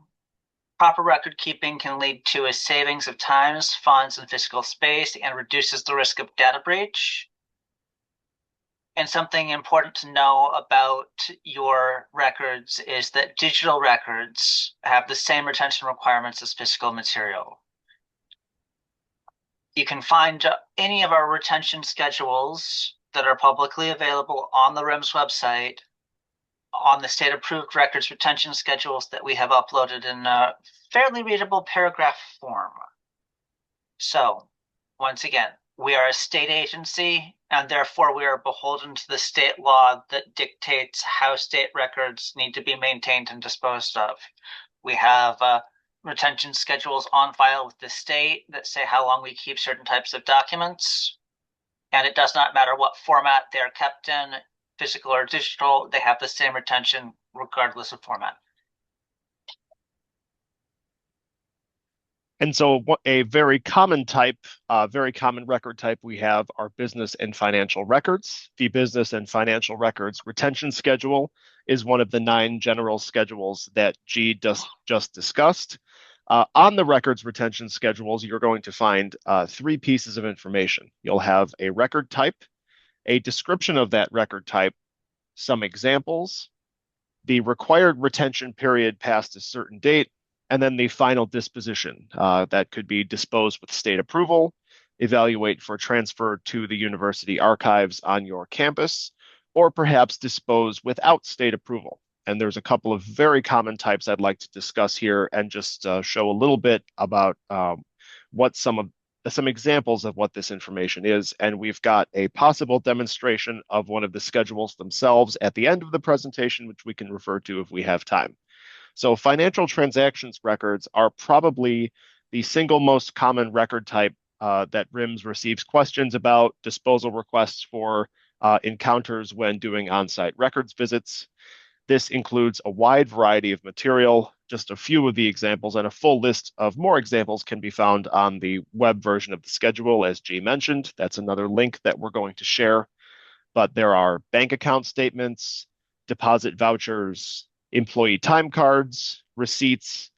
proper record keeping can lead to a savings of times, funds, and physical space, and reduces the risk of data breach. And something important to know about your records is that digital records have the same retention requirements as physical material. You can find any of our retention schedules that are publicly available on the RIMS website, on the state-approved records retention schedules that we have uploaded in a fairly readable paragraph form. So, once again, we are a state agency, and therefore we are beholden to the state law that dictates how state records need to be maintained and disposed of. We have retention schedules on file with the state that say how long we keep certain types of documents, and it does not matter what format they're kept in, physical or digital, they have the same retention regardless of format. And so a very common record type we have are business and financial records. The business and financial records retention schedule is one of the 9 general schedules that G just discussed. On the records retention schedules, you're going to find 3 pieces of information. You'll have a record type, a description of that record type, some examples, the required retention period past a certain date, and then the final disposition. That could be disposed with state approval, evaluate for transfer to the university archives on your campus, or perhaps dispose without state approval. And there's a couple of very common types I'd like to discuss here and just show a little bit about what some examples of what this information is. And we've got a possible demonstration of one of the schedules themselves at the end of the presentation, which we can refer to if we have time. So financial transactions records are probably the single most common record type that RIMS receives questions about, disposal requests for, encounters when doing on-site records visits. This includes a wide variety of material. Just a few of the examples and a full list of more examples can be found on the web version of the schedule, as G mentioned. That's another link that we're going to share. But there are bank account statements, deposit vouchers, employee time cards, receipts,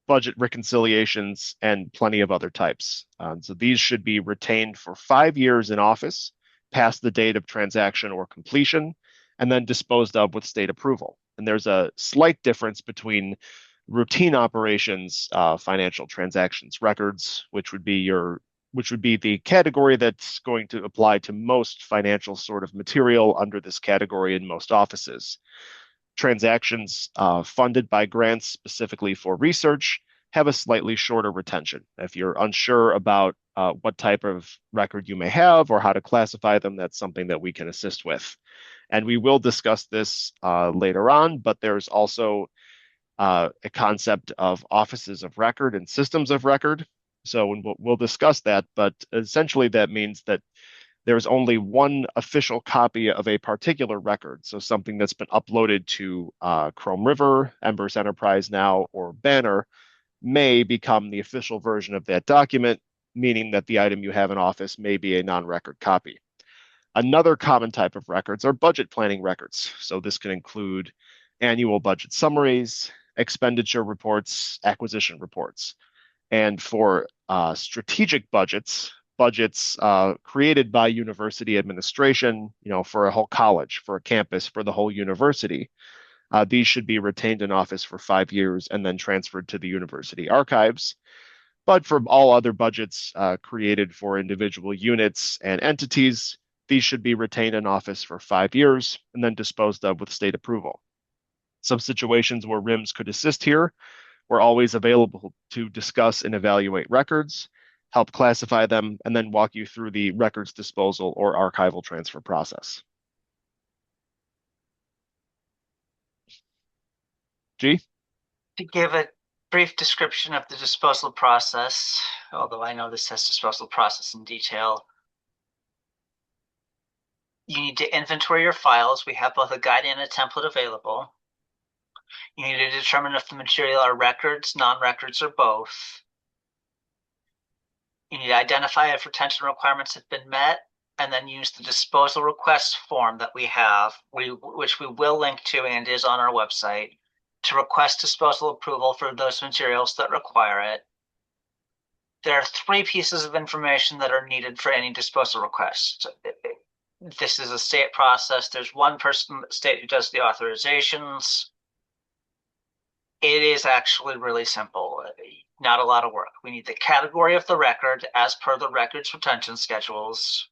budget reconciliations, and plenty of other types. So these should be retained for 5 years in office, past the date of transaction or completion, and then disposed of with state approval. And there's a slight difference between routine operations, financial transactions records, which would be the category that's going to apply to most financial sort of material under this category in most offices. Transactions funded by grants specifically for research have a slightly shorter retention. If you're unsure about what type of record you may have or how to classify them, that's something that we can assist with. And we will discuss this later on, but there's also a concept of offices of record and systems of record. So we'll discuss that, but essentially that means that there's only one official copy of a particular record. So something that's been uploaded to Chrome River, Embers Enterprise Now, or Banner may become the official version of that document, meaning that the item you have in office may be a non-record copy. Another common type of records are budget planning records. So this can include annual budget summaries, expenditure reports, acquisition reports. And for strategic budgets created by university administration, for a whole college, for a campus, for the whole university, these should be retained in office for 5 years and then transferred to the university archives. But for all other budgets created for individual units and entities, these should be retained in office for 5 years and then disposed of with state approval. Some situations where RIMS could assist here. We're always available to discuss and evaluate records, help classify them, and then walk you through the records disposal or archival transfer process. G? To give a brief description of the disposal process, although I know this says disposal process in detail, you need to inventory your files. We have both a guide and a template available. You need to determine if the material are records, non-records, or both. You need to identify if retention requirements have been met, and then use the disposal request form that we have, which we will link to and is on our website, to request disposal approval for those materials that require it. There are 3 pieces of information that are needed for any disposal request. This is a state process. There's one person in the state who does the authorizations. It is actually really simple, not a lot of work. We need the category of the record as per the records retention schedules.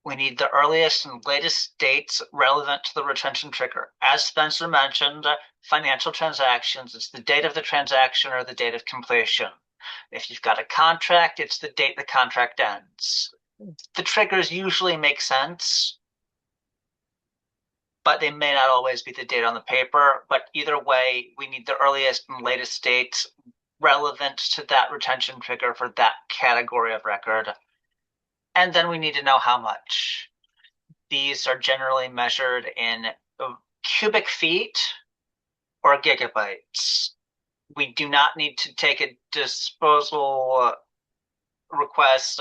We need the earliest and latest dates relevant to the retention trigger. As Spencer mentioned, financial transactions, it's the date of the transaction or the date of completion. If you've got a contract, it's the date the contract ends. The triggers usually make sense, but they may not always be the date on the paper. But either way, we need the earliest and latest dates relevant to that retention trigger for that category of record. And then we need to know how much. These are generally measured in cubic feet or gigabytes. We do not need to take a disposal request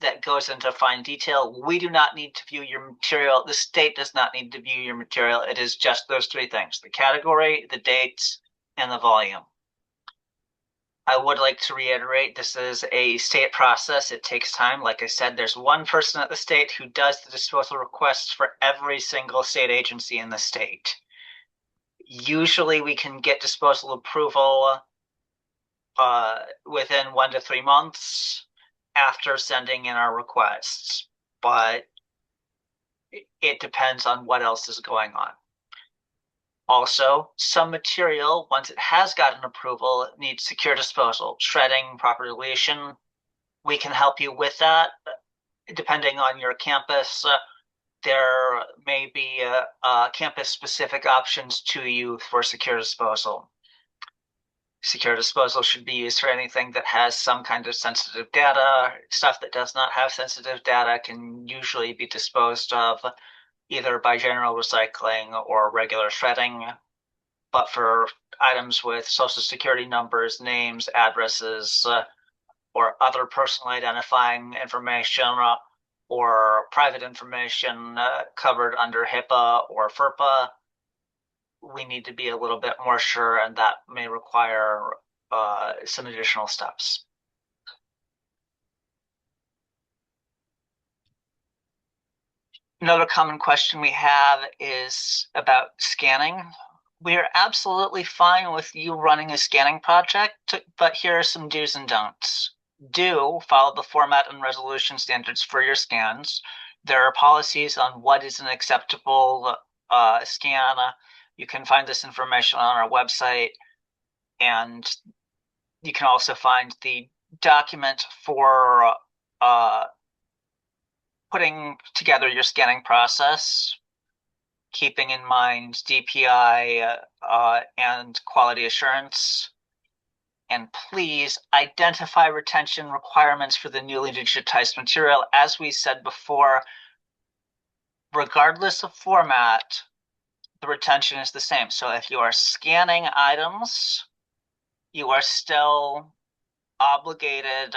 that goes into fine detail. We do not need to view your material. The state does not need to view your material. It is just those 3 things: the category, the dates, and the volume. I would like to reiterate, this is a state process. It takes time. Like I said, there's one person at the state who does the disposal requests for every single state agency in the state. Usually we can get disposal approval within 1 to 3 months after sending in our requests. But it depends on what else is going on. Also, some material, once it has gotten approval, needs secure disposal, shredding, proper deletion. We can help you with that. Depending on your campus, there may be campus-specific options to you for secure disposal. Secure disposal should be used for anything that has some kind of sensitive data. Stuff that does not have sensitive data can usually be disposed of either by general recycling or regular shredding. But for items with social security numbers, names, addresses, or other personal identifying information or private information covered under HIPAA or FERPA, we need to be a little bit more sure, and that may require some additional steps. Another common question we have is about scanning. We are absolutely fine with you running a scanning project, but here are some do's and don'ts. Do follow the format and resolution standards for your scans. There are policies on what is an acceptable scan. You can find this information on our website, and you can also find the document for putting together your scanning process, keeping in mind DPI and quality assurance. And please identify retention requirements for the newly digitized material. As we said before, regardless of format, the retention is the same. So if you are scanning items, you are still obligated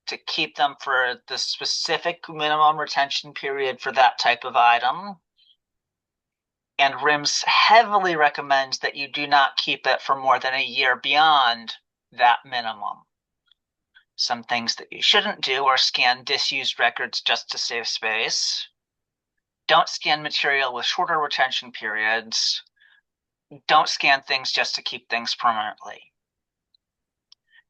to keep them for the specific minimum retention period for that type of item. And RIMS heavily recommends that you do not keep it for more than a year beyond that minimum. Some things that you shouldn't do are scan disused records just to save space. Don't scan material with shorter retention periods. Don't scan things just to keep things permanently.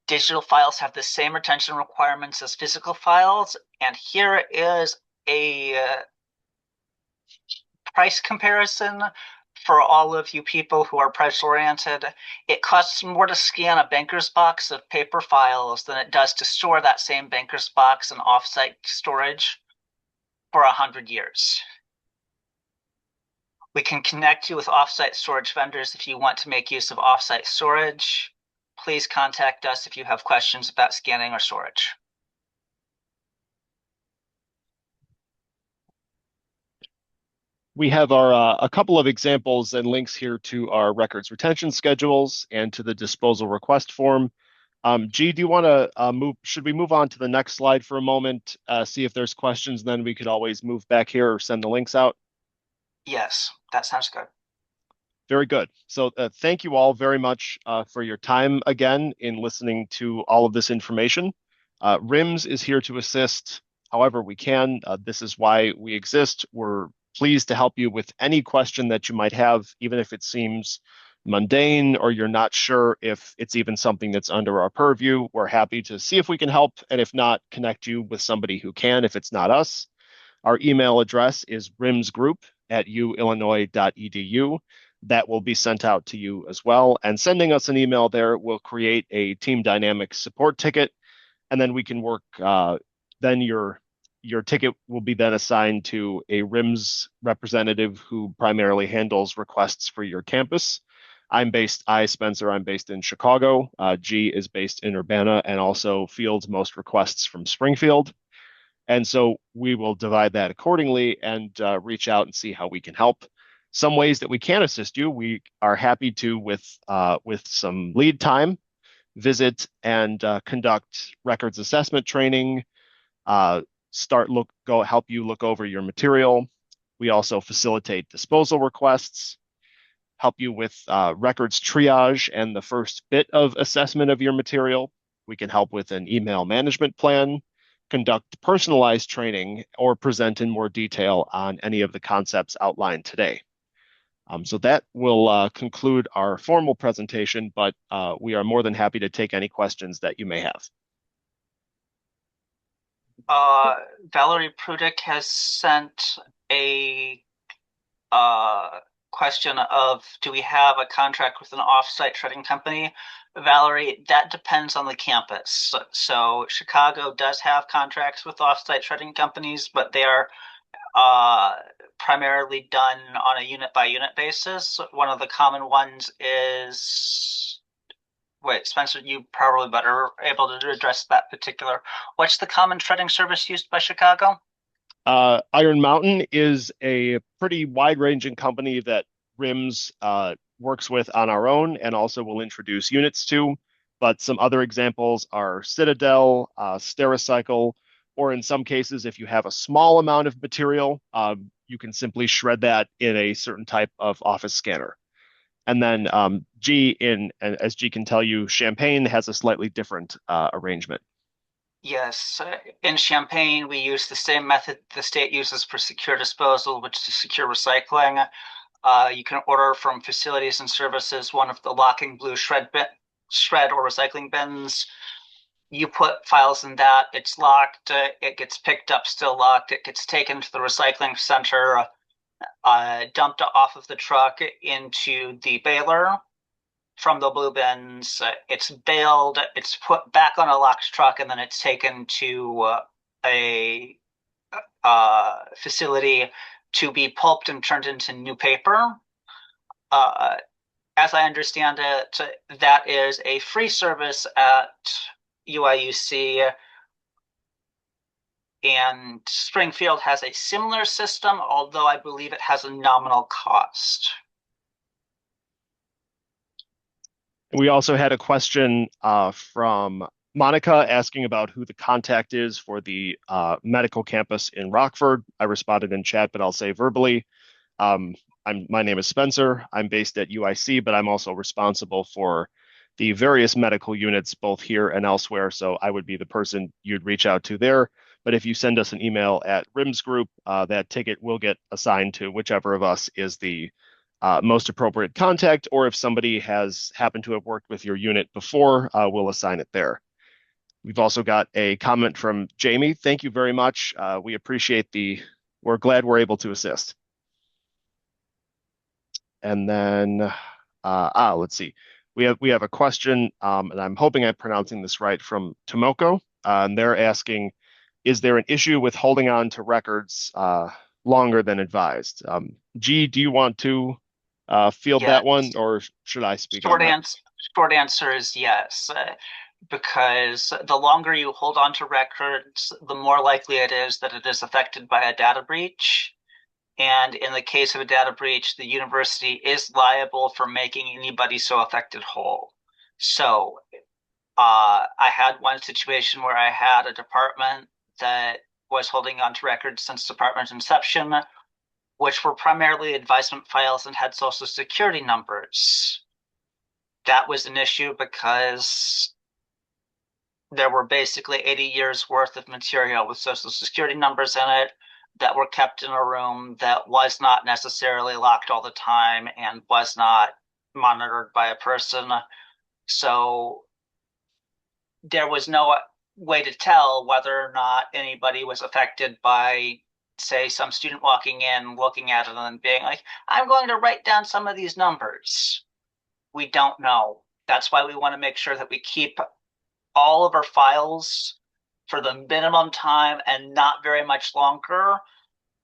Digital files have the same retention requirements as physical files, and here is a price comparison for all of you people who are price-oriented. It costs more to scan a banker's box of paper files than it does to store that same banker's box in offsite storage for 100 years. We can connect you with offsite storage vendors if you want to make use of offsite storage. Please contact us if you have questions about scanning or storage. We have our a couple of examples and links here to our records retention schedules and to the disposal request form. G, do you want to should we move on to the next slide for a moment, see if there's questions, then we could always move back here or send the links out? Yes, that sounds good. Very good. So thank you all very much for your time again in listening to all of this information. RIMS is here to assist however we can. This is why we exist. We're pleased to help you with any question that you might have, even if it seems mundane or you're not sure if it's even something that's under our purview. We're happy to see if we can help, and if not, connect you with somebody who can if it's not us. Our email address is rimsgroup@uillinois.edu. That will be sent out to you as well. And sending us an email there will create a Team Dynamics support ticket, and then we can work, then your ticket will be then assigned to a RIMS representative who primarily handles requests for your campus. Spencer, I'm based in Chicago. G is based in Urbana and also fields most requests from Springfield. And so we will divide that accordingly and reach out and see how we can help. Some ways that we can assist you, we are happy to, with some lead time, visit and conduct records assessment training, help you look over your material. We also facilitate disposal requests, help you with records triage and the first bit of assessment of your material. We can help with an email management plan, conduct personalized training, or present in more detail on any of the concepts outlined today. So that will conclude our formal presentation, but we are more than happy to take any questions that you may have. Valerie Prudek has sent a question of, do we have a contract with an off-site shredding company? Valerie, that depends on the campus. So Chicago does have contracts with off-site shredding companies, but they are primarily done on a unit-by-unit basis. One of the common ones is, wait, Spencer, you probably better able to address that particular. What's the common shredding service used by Chicago? Iron Mountain is a pretty wide-ranging company that RIMS works with on our own and also will introduce units to. But some other examples are Citadel, Stericycle, or in some cases, if you have a small amount of material, you can simply shred that in a certain type of office scanner. And then as G can tell you, Champaign has a slightly different arrangement. Yes, in Champaign, we use the same method the state uses for secure disposal, which is secure recycling. You can order from Facilities and Services one of the locking blue shred or recycling bins. You put files in that, it's locked, it gets picked up still locked, it gets taken to the recycling center, dumped off of the truck into the baler. From the blue bins, it's baled, it's put back on a locked truck, and then it's taken to a facility to be pulped and turned into new paper. As I understand it, that is a free service at UIUC, and Springfield has a similar system, although I believe it has a nominal cost. We also had a question from Monica asking about who the contact is for the medical campus in Rockford. I responded in chat, but I'll say verbally. My name is Spencer. I'm based at UIC, but I'm also responsible for the various medical units both here and elsewhere. So I would be the person you'd reach out to there. But if you send us an email at RIMS Group, that ticket will get assigned to whichever of us is the most appropriate contact, or if somebody has happened to have worked with your unit before, we'll assign it there. We've also got a comment from Jamie. Thank you very much. We appreciate we're glad we're able to assist. And then, let's see. We have a question, and I'm hoping I'm pronouncing this right, from Tomoko. And they're asking, is there an issue with holding on to records longer than advised? G, do you want to field that one, or should I speak on that? Short answer is yes, because the longer you hold on to records, the more likely it is that it is affected by a data breach. And in the case of a data breach, the university is liable for making anybody so affected whole. So I had one situation where I had a department that was holding on to records since department inception, which were primarily advisement files and had social security numbers. That was an issue because there were basically 80 years worth of material with social security numbers in it that were kept in a room that was not necessarily locked all the time and was not monitored by a person. So there was no way to tell whether or not anybody was affected by, say, some student walking in, looking at it, and then being like, I'm going to write down some of these numbers. We don't know. That's why we want to make sure that we keep all of our files for the minimum time and not very much longer,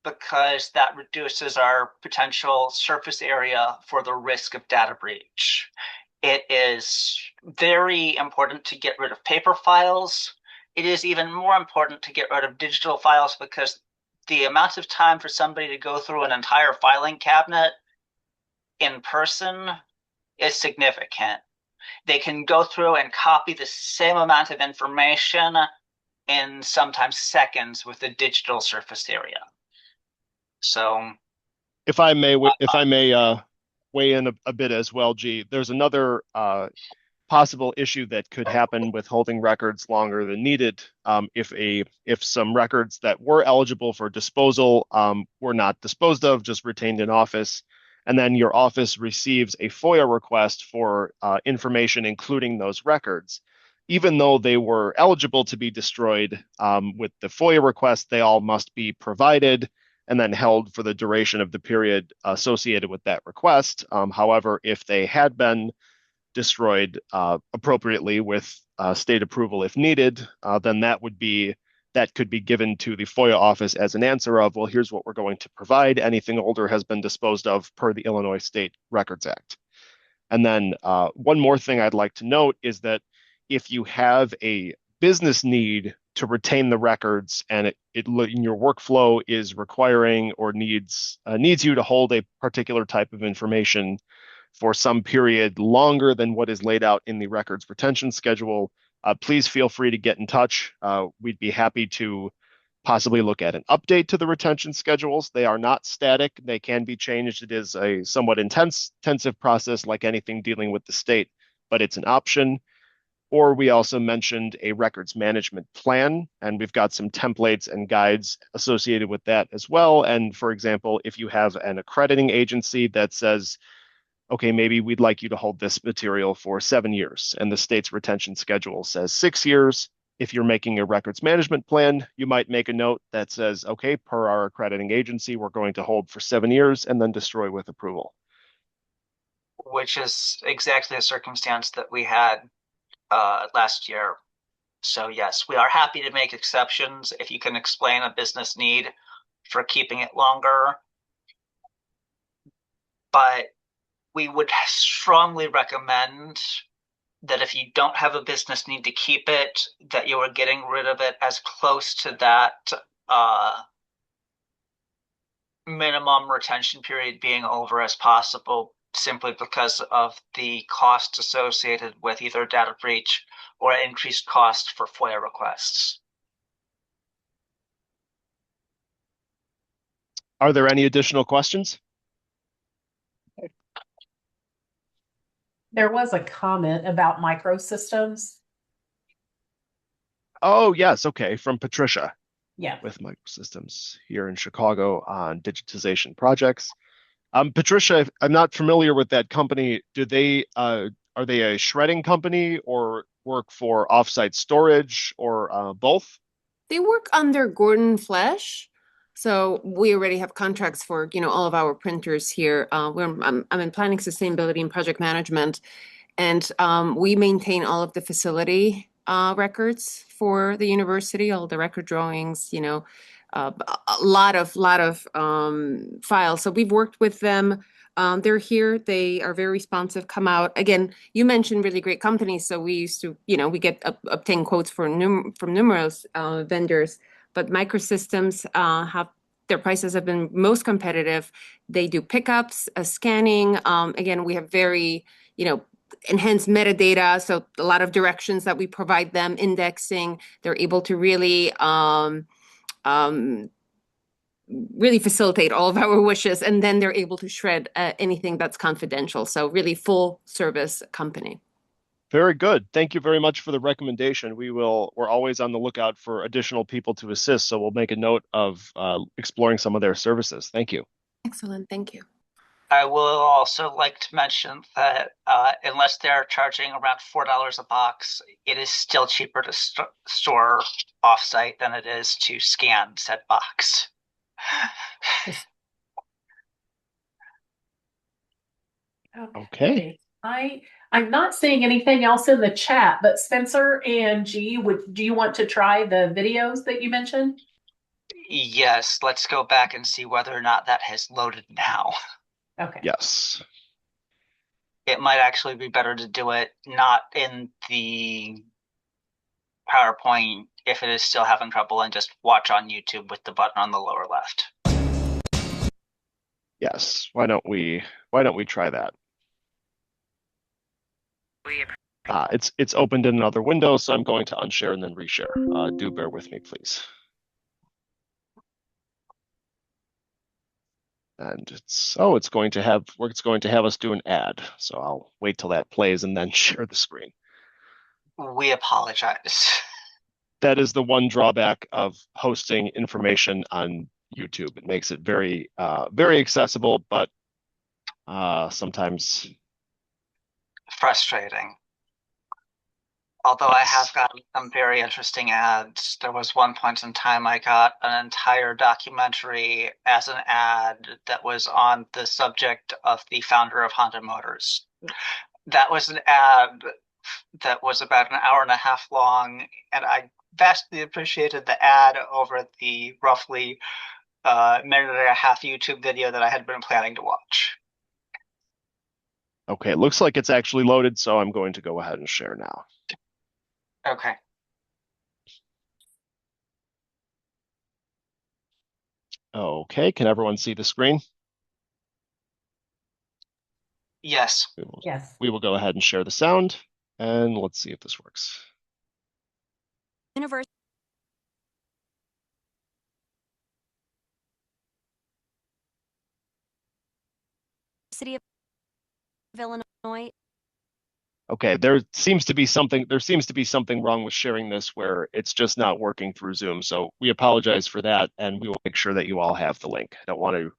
because that reduces our potential surface area for the risk of data breach. It is very important to get rid of paper files. It is even more important to get rid of digital files, because the amount of time for somebody to go through an entire filing cabinet in person is significant. They can go through and copy the same amount of information in sometimes seconds with a digital surface area. So, if I may weigh in a bit as well, G, there's another possible issue that could happen with holding records longer than needed. If some records that were eligible for disposal were not disposed of, just retained in office, and then your office receives a FOIA request for information including those records. Even though they were eligible to be destroyed, with the FOIA request, they all must be provided. and then held for the duration of the period associated with that request. However, if they had been destroyed appropriately with state approval if needed, then that could be given to the FOIA office as an answer of, well, here's what we're going to provide. Anything older has been disposed of per the Illinois State Records Act. And then one more thing I'd like to note is that if you have a business need to retain the records and it in your workflow is requiring or needs you to hold a particular type of information for some period longer than what is laid out in the records retention schedule, please feel free to get in touch. We'd be happy to possibly look at an update to the retention schedules. They are not static. They can be changed. It is a somewhat intensive process like anything dealing with the state, but it's an option. Or we also mentioned a records management plan, and we've got some templates and guides associated with that as well. And for example, if you have an accrediting agency that says, okay, maybe we'd like you to hold this material for 7 years, and the state's retention schedule says 6 years. If you're making a records management plan, you might make a note that says, okay, per our accrediting agency, we're going to hold for 7 years and then destroy with approval. Which is exactly the circumstance that we had last year. So yes, we are happy to make exceptions if you can explain a business need for keeping it longer. But we would strongly recommend that if you don't have a business need to keep it, that you are getting rid of it as close to that minimum retention period being over as possible, simply because of the cost associated with either data breach or increased cost for FOIA requests. Are there any additional questions? There was a comment about microsystems. Oh, yes. Okay. From Patricia. Yeah. With Microsystems here in Chicago on digitization projects. Patricia, I'm not familiar with that company. Are they a shredding company or work for offsite storage or both? They work under Gordon Flesh. So we already have contracts for, all of our printers here. I'm in planning, sustainability, and project management, and we maintain all of the facility records for the university, all the record drawings, a lot of files. So we've worked with them. They're here. They are very responsive. Come out again. You mentioned really great companies, so we used to, we get obtain quotes from numerous vendors. But Microsystems their prices have been most competitive. They do pickups, scanning. Again, we have very, enhanced metadata, so a lot of directions that we provide them, indexing. They're able to really really facilitate all of our wishes, and then they're able to shred anything that's confidential. So really full service company. Very good. Thank you very much for the recommendation. We're always on the lookout for additional people to assist, so we'll make a note of exploring some of their services. Thank you. Excellent. Thank you. I will also like to mention that unless they're charging around $4 a box, it is still cheaper to store offsite than it is to scan said box. Okay. I'm not seeing anything else in the chat, but Spencer and G, do you want to try the videos that you mentioned? Yes, let's go back and see whether or not that has loaded now. Okay. Yes. It might actually be better to do it not in the PowerPoint if it is still having trouble, and just watch on YouTube with the button on the lower left. Yes. Why don't we try that? It's opened in another window, so I'm going to unshare and then reshare. Do bear with me, please. And it's going to have us do an ad. So I'll wait till that plays and then share the screen. We apologize. That is the one drawback of hosting information on YouTube. It makes it very accessible, but sometimes frustrating. Although I have Yes. gotten some very interesting ads. There was one point in time I got an entire documentary as an ad that was on the subject of the founder of Honda Motors. That was an ad that was about an hour and a half long, and I vastly appreciated the ad over the roughly minute and a half YouTube video that I had been planning to watch. Okay, it looks like it's actually loaded, so I'm going to go ahead and share now. Okay. Okay, can everyone see the screen? Yes. Yes. We will go ahead and share the sound, and let's see if this works. University of Illinois. Okay, there seems to be something wrong with sharing this where it's just not working through Zoom. So we apologize for that, and we will make sure that you all have the link. I don't want to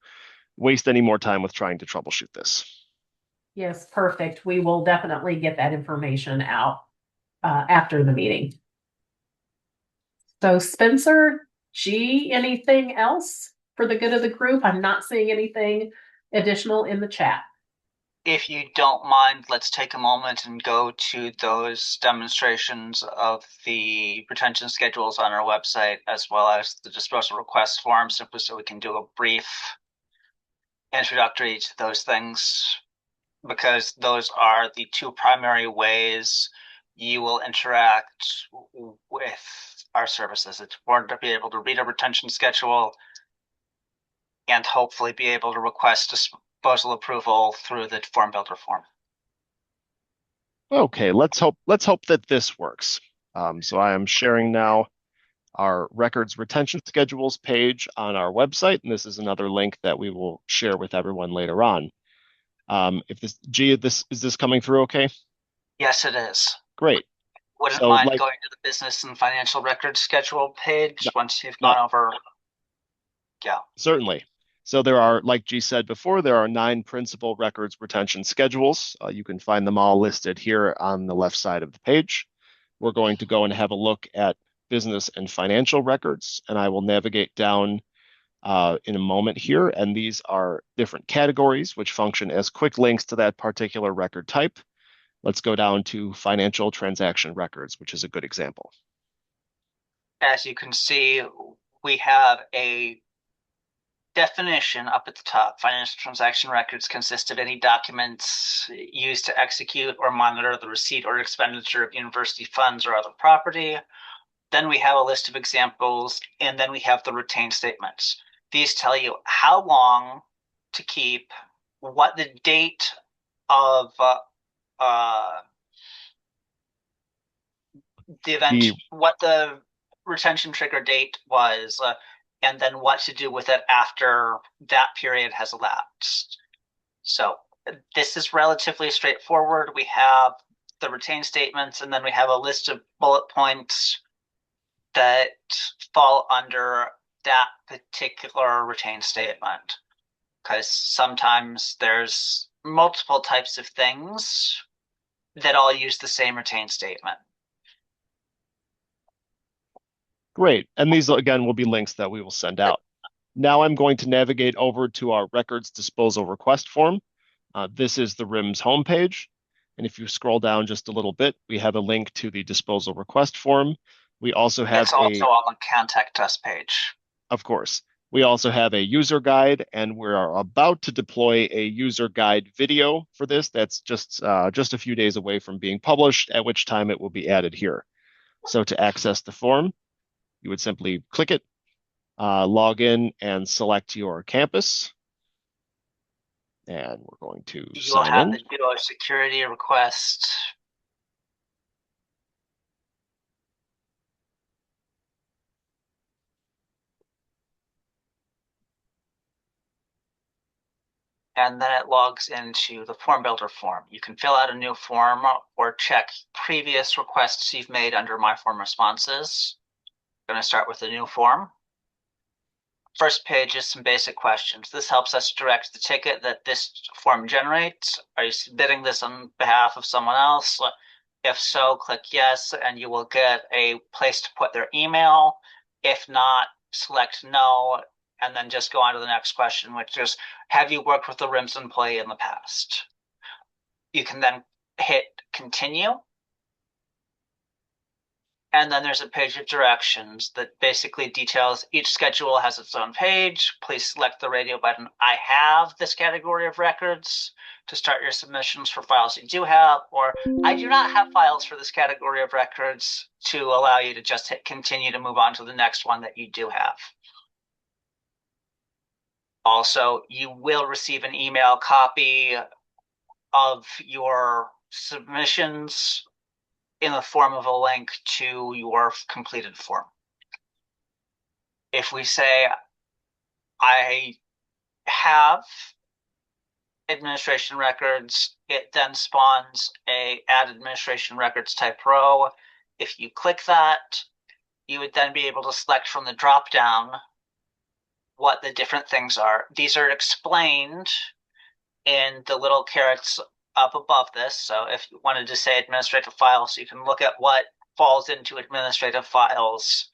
waste any more time with trying to troubleshoot this. Yes, perfect. We will definitely get that information out after the meeting. So Spencer, G, anything else for the good of the group? I'm not seeing anything additional in the chat. If you don't mind, let's take a moment and go to those demonstrations of the retention schedules on our website, as well as the dispersal request form, simply so we can do a brief introductory to those things, because those are the two primary ways you will interact with our services. It's important to be able to read a retention schedule and hopefully be able to request disposal approval through the form builder form. Okay, let's hope that this works. So I am sharing now our records retention schedules page on our website, and this is another link that we will share with everyone later on. If this is this coming through okay? Yes, it is. Great. Wouldn't So, mind like- going to the business and financial records schedule page No, once you've no. gone over. Yeah. Certainly. So there are, like G said before, there are 9 principal records retention schedules. You can find them all listed here on the left side of the page. We're going to go and have a look at business and financial records, and I will navigate down in a moment here. And these are different categories which function as quick links to that particular record type. Let's go down to financial transaction records, which is a good example. As you can see, we have a definition up at the top. Financial transaction records consist of any documents used to execute or monitor the receipt or expenditure of university funds or other property. Then we have a list of examples, and then we have the retained statements. These tell you how long to keep, what the date of the event, what the retention trigger date was, and then what to do with it after that period has elapsed. So this is relatively straightforward. We have the retained statements, and then we have a list of bullet points that fall under that particular retained statement. Because sometimes there's multiple types of things that all use the same retained statement. Great. And these, again, will be links that we will send out. Now I'm going to navigate over to our records disposal request form. This is the RIMS homepage. And if you scroll down just a little bit, we have a link to the disposal request form. We also have It's also on the contact us page. Of course. We also have a user guide, and we're about to deploy a user guide video for this. That's just a few days away from being published, at which time it will be added here. So to access the form, you would simply click it, log in, and select your campus. And we're going to You'll sign have in. to do a security request. And then it logs into the form builder form. You can fill out a new form or check previous requests you've made under My Form Responses. I'm going to start with a new form. First page is some basic questions. This helps us direct the ticket that this form generates. Are you submitting this on behalf of someone else? If so, click yes, and you will get a place to put their email. If not, select no, and then just go on to the next question, which is, have you worked with a RIMS employee in the past? You can then hit continue. And then there's a page of directions that basically details each schedule has its own page. Please select the radio button. I have this category of records to start your submissions for files you do have, or I do not have files for this category of records to allow you to just hit continue to move on to the next one that you do have. Also, you will receive an email copy of your submissions in the form of a link to your completed form. If we say, I have administration records, it then spawns a add administration records type row. If you click that, you would then be able to select from the drop down what the different things are. These are explained in the little carrots up above this. So if you wanted to say administrative files, you can look at what falls into administrative files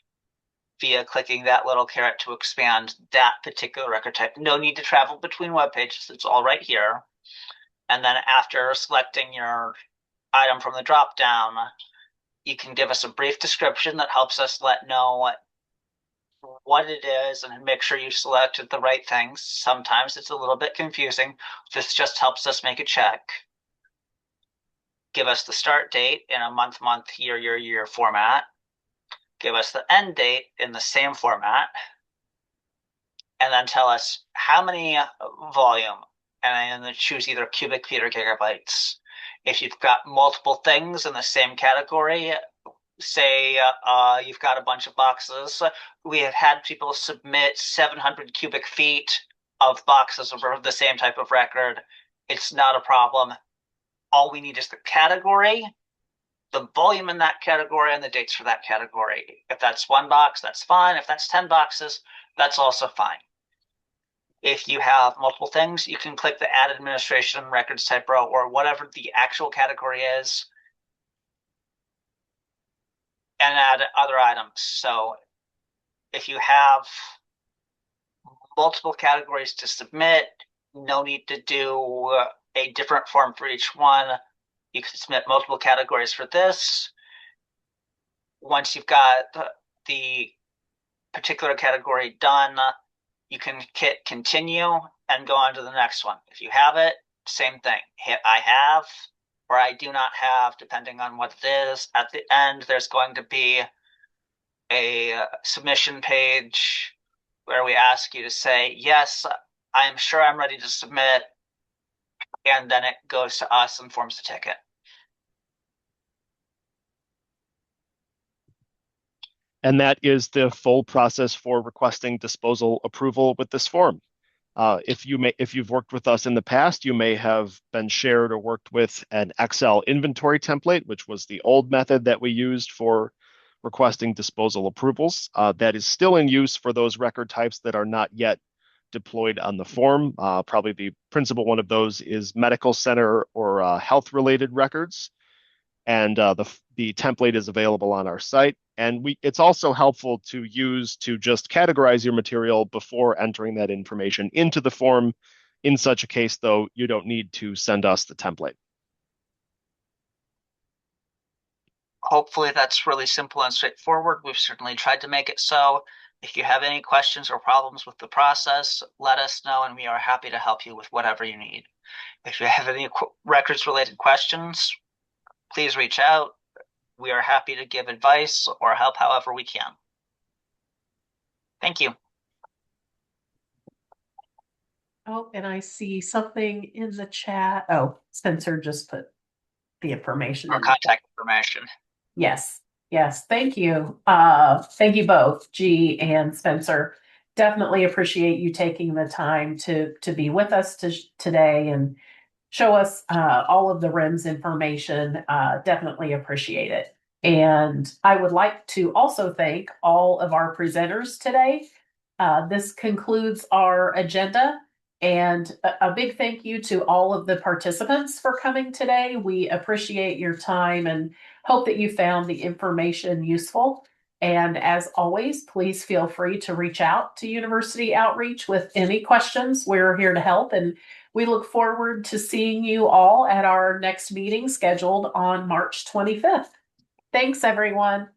via clicking that little carrot to expand that particular record type. No need to travel between web pages. It's all right here. And then after selecting your item from the drop down, you can give us a brief description that helps us know what it is and make sure you selected the right things. Sometimes it's a little bit confusing. This just helps us make a check. Give us the start date in a month, year format. Give us the end date in the same format, and then tell us how many volume, and then choose either cubic feet or gigabytes. If you've got multiple things in the same category, say you've got a bunch of boxes. We have had people submit 700 cubic feet of boxes of the same type of record. It's not a problem. All we need is the category, the volume in that category, and the dates for that category. If that's one box, that's fine. If that's 10 boxes, that's also fine. If you have multiple things, you can click the Add Administration Records type row or whatever the actual category is and add other items. So if you have multiple categories to submit, no need to do a different form for each one. You can submit multiple categories for this. Once you've got the particular category done, you can hit continue and go on to the next one. If you have it, same thing. Hit I have or I do not have, depending on what it is. At the end, there's going to be a submission page where we ask you to say, yes, I am sure I'm ready to submit. And then it goes to us and forms the ticket. And that is the full process for requesting disposal approval with this form. If you've worked with us in the past, you may have been shared or worked with an Excel inventory template, which was the old method that we used for requesting disposal approvals. That is still in use for those record types that are not yet deployed on the form. Probably the principal one of those is medical center or health-related records. And the template is available on our site. And it's also helpful to use to just categorize your material before entering that information into the form. In such a case, though, you don't need to send us the template. Hopefully that's really simple and straightforward. We've certainly tried to make it so. If you have any questions or problems with the process, let us know and we are happy to help you with whatever you need. If you have any records related questions, please reach out. We are happy to give advice or help however we can. Thank you. Oh, and I see something in the chat. Oh, Spencer just put the information. Or contact information. Yes. Yes. Thank you. Thank you both, G and Spencer. Definitely appreciate you taking the time to be with us today and show us all of the RIMS information. Definitely appreciate it. And I would like to also thank all of our presenters today. This concludes our agenda. And a big thank you to all of the participants for coming today. We appreciate your time and hope that you found the information useful. And as always, please feel free to reach out to University Outreach with any questions. We're here to help, and we look forward to seeing you all at our next meeting scheduled on March 25th. Thanks, everyone.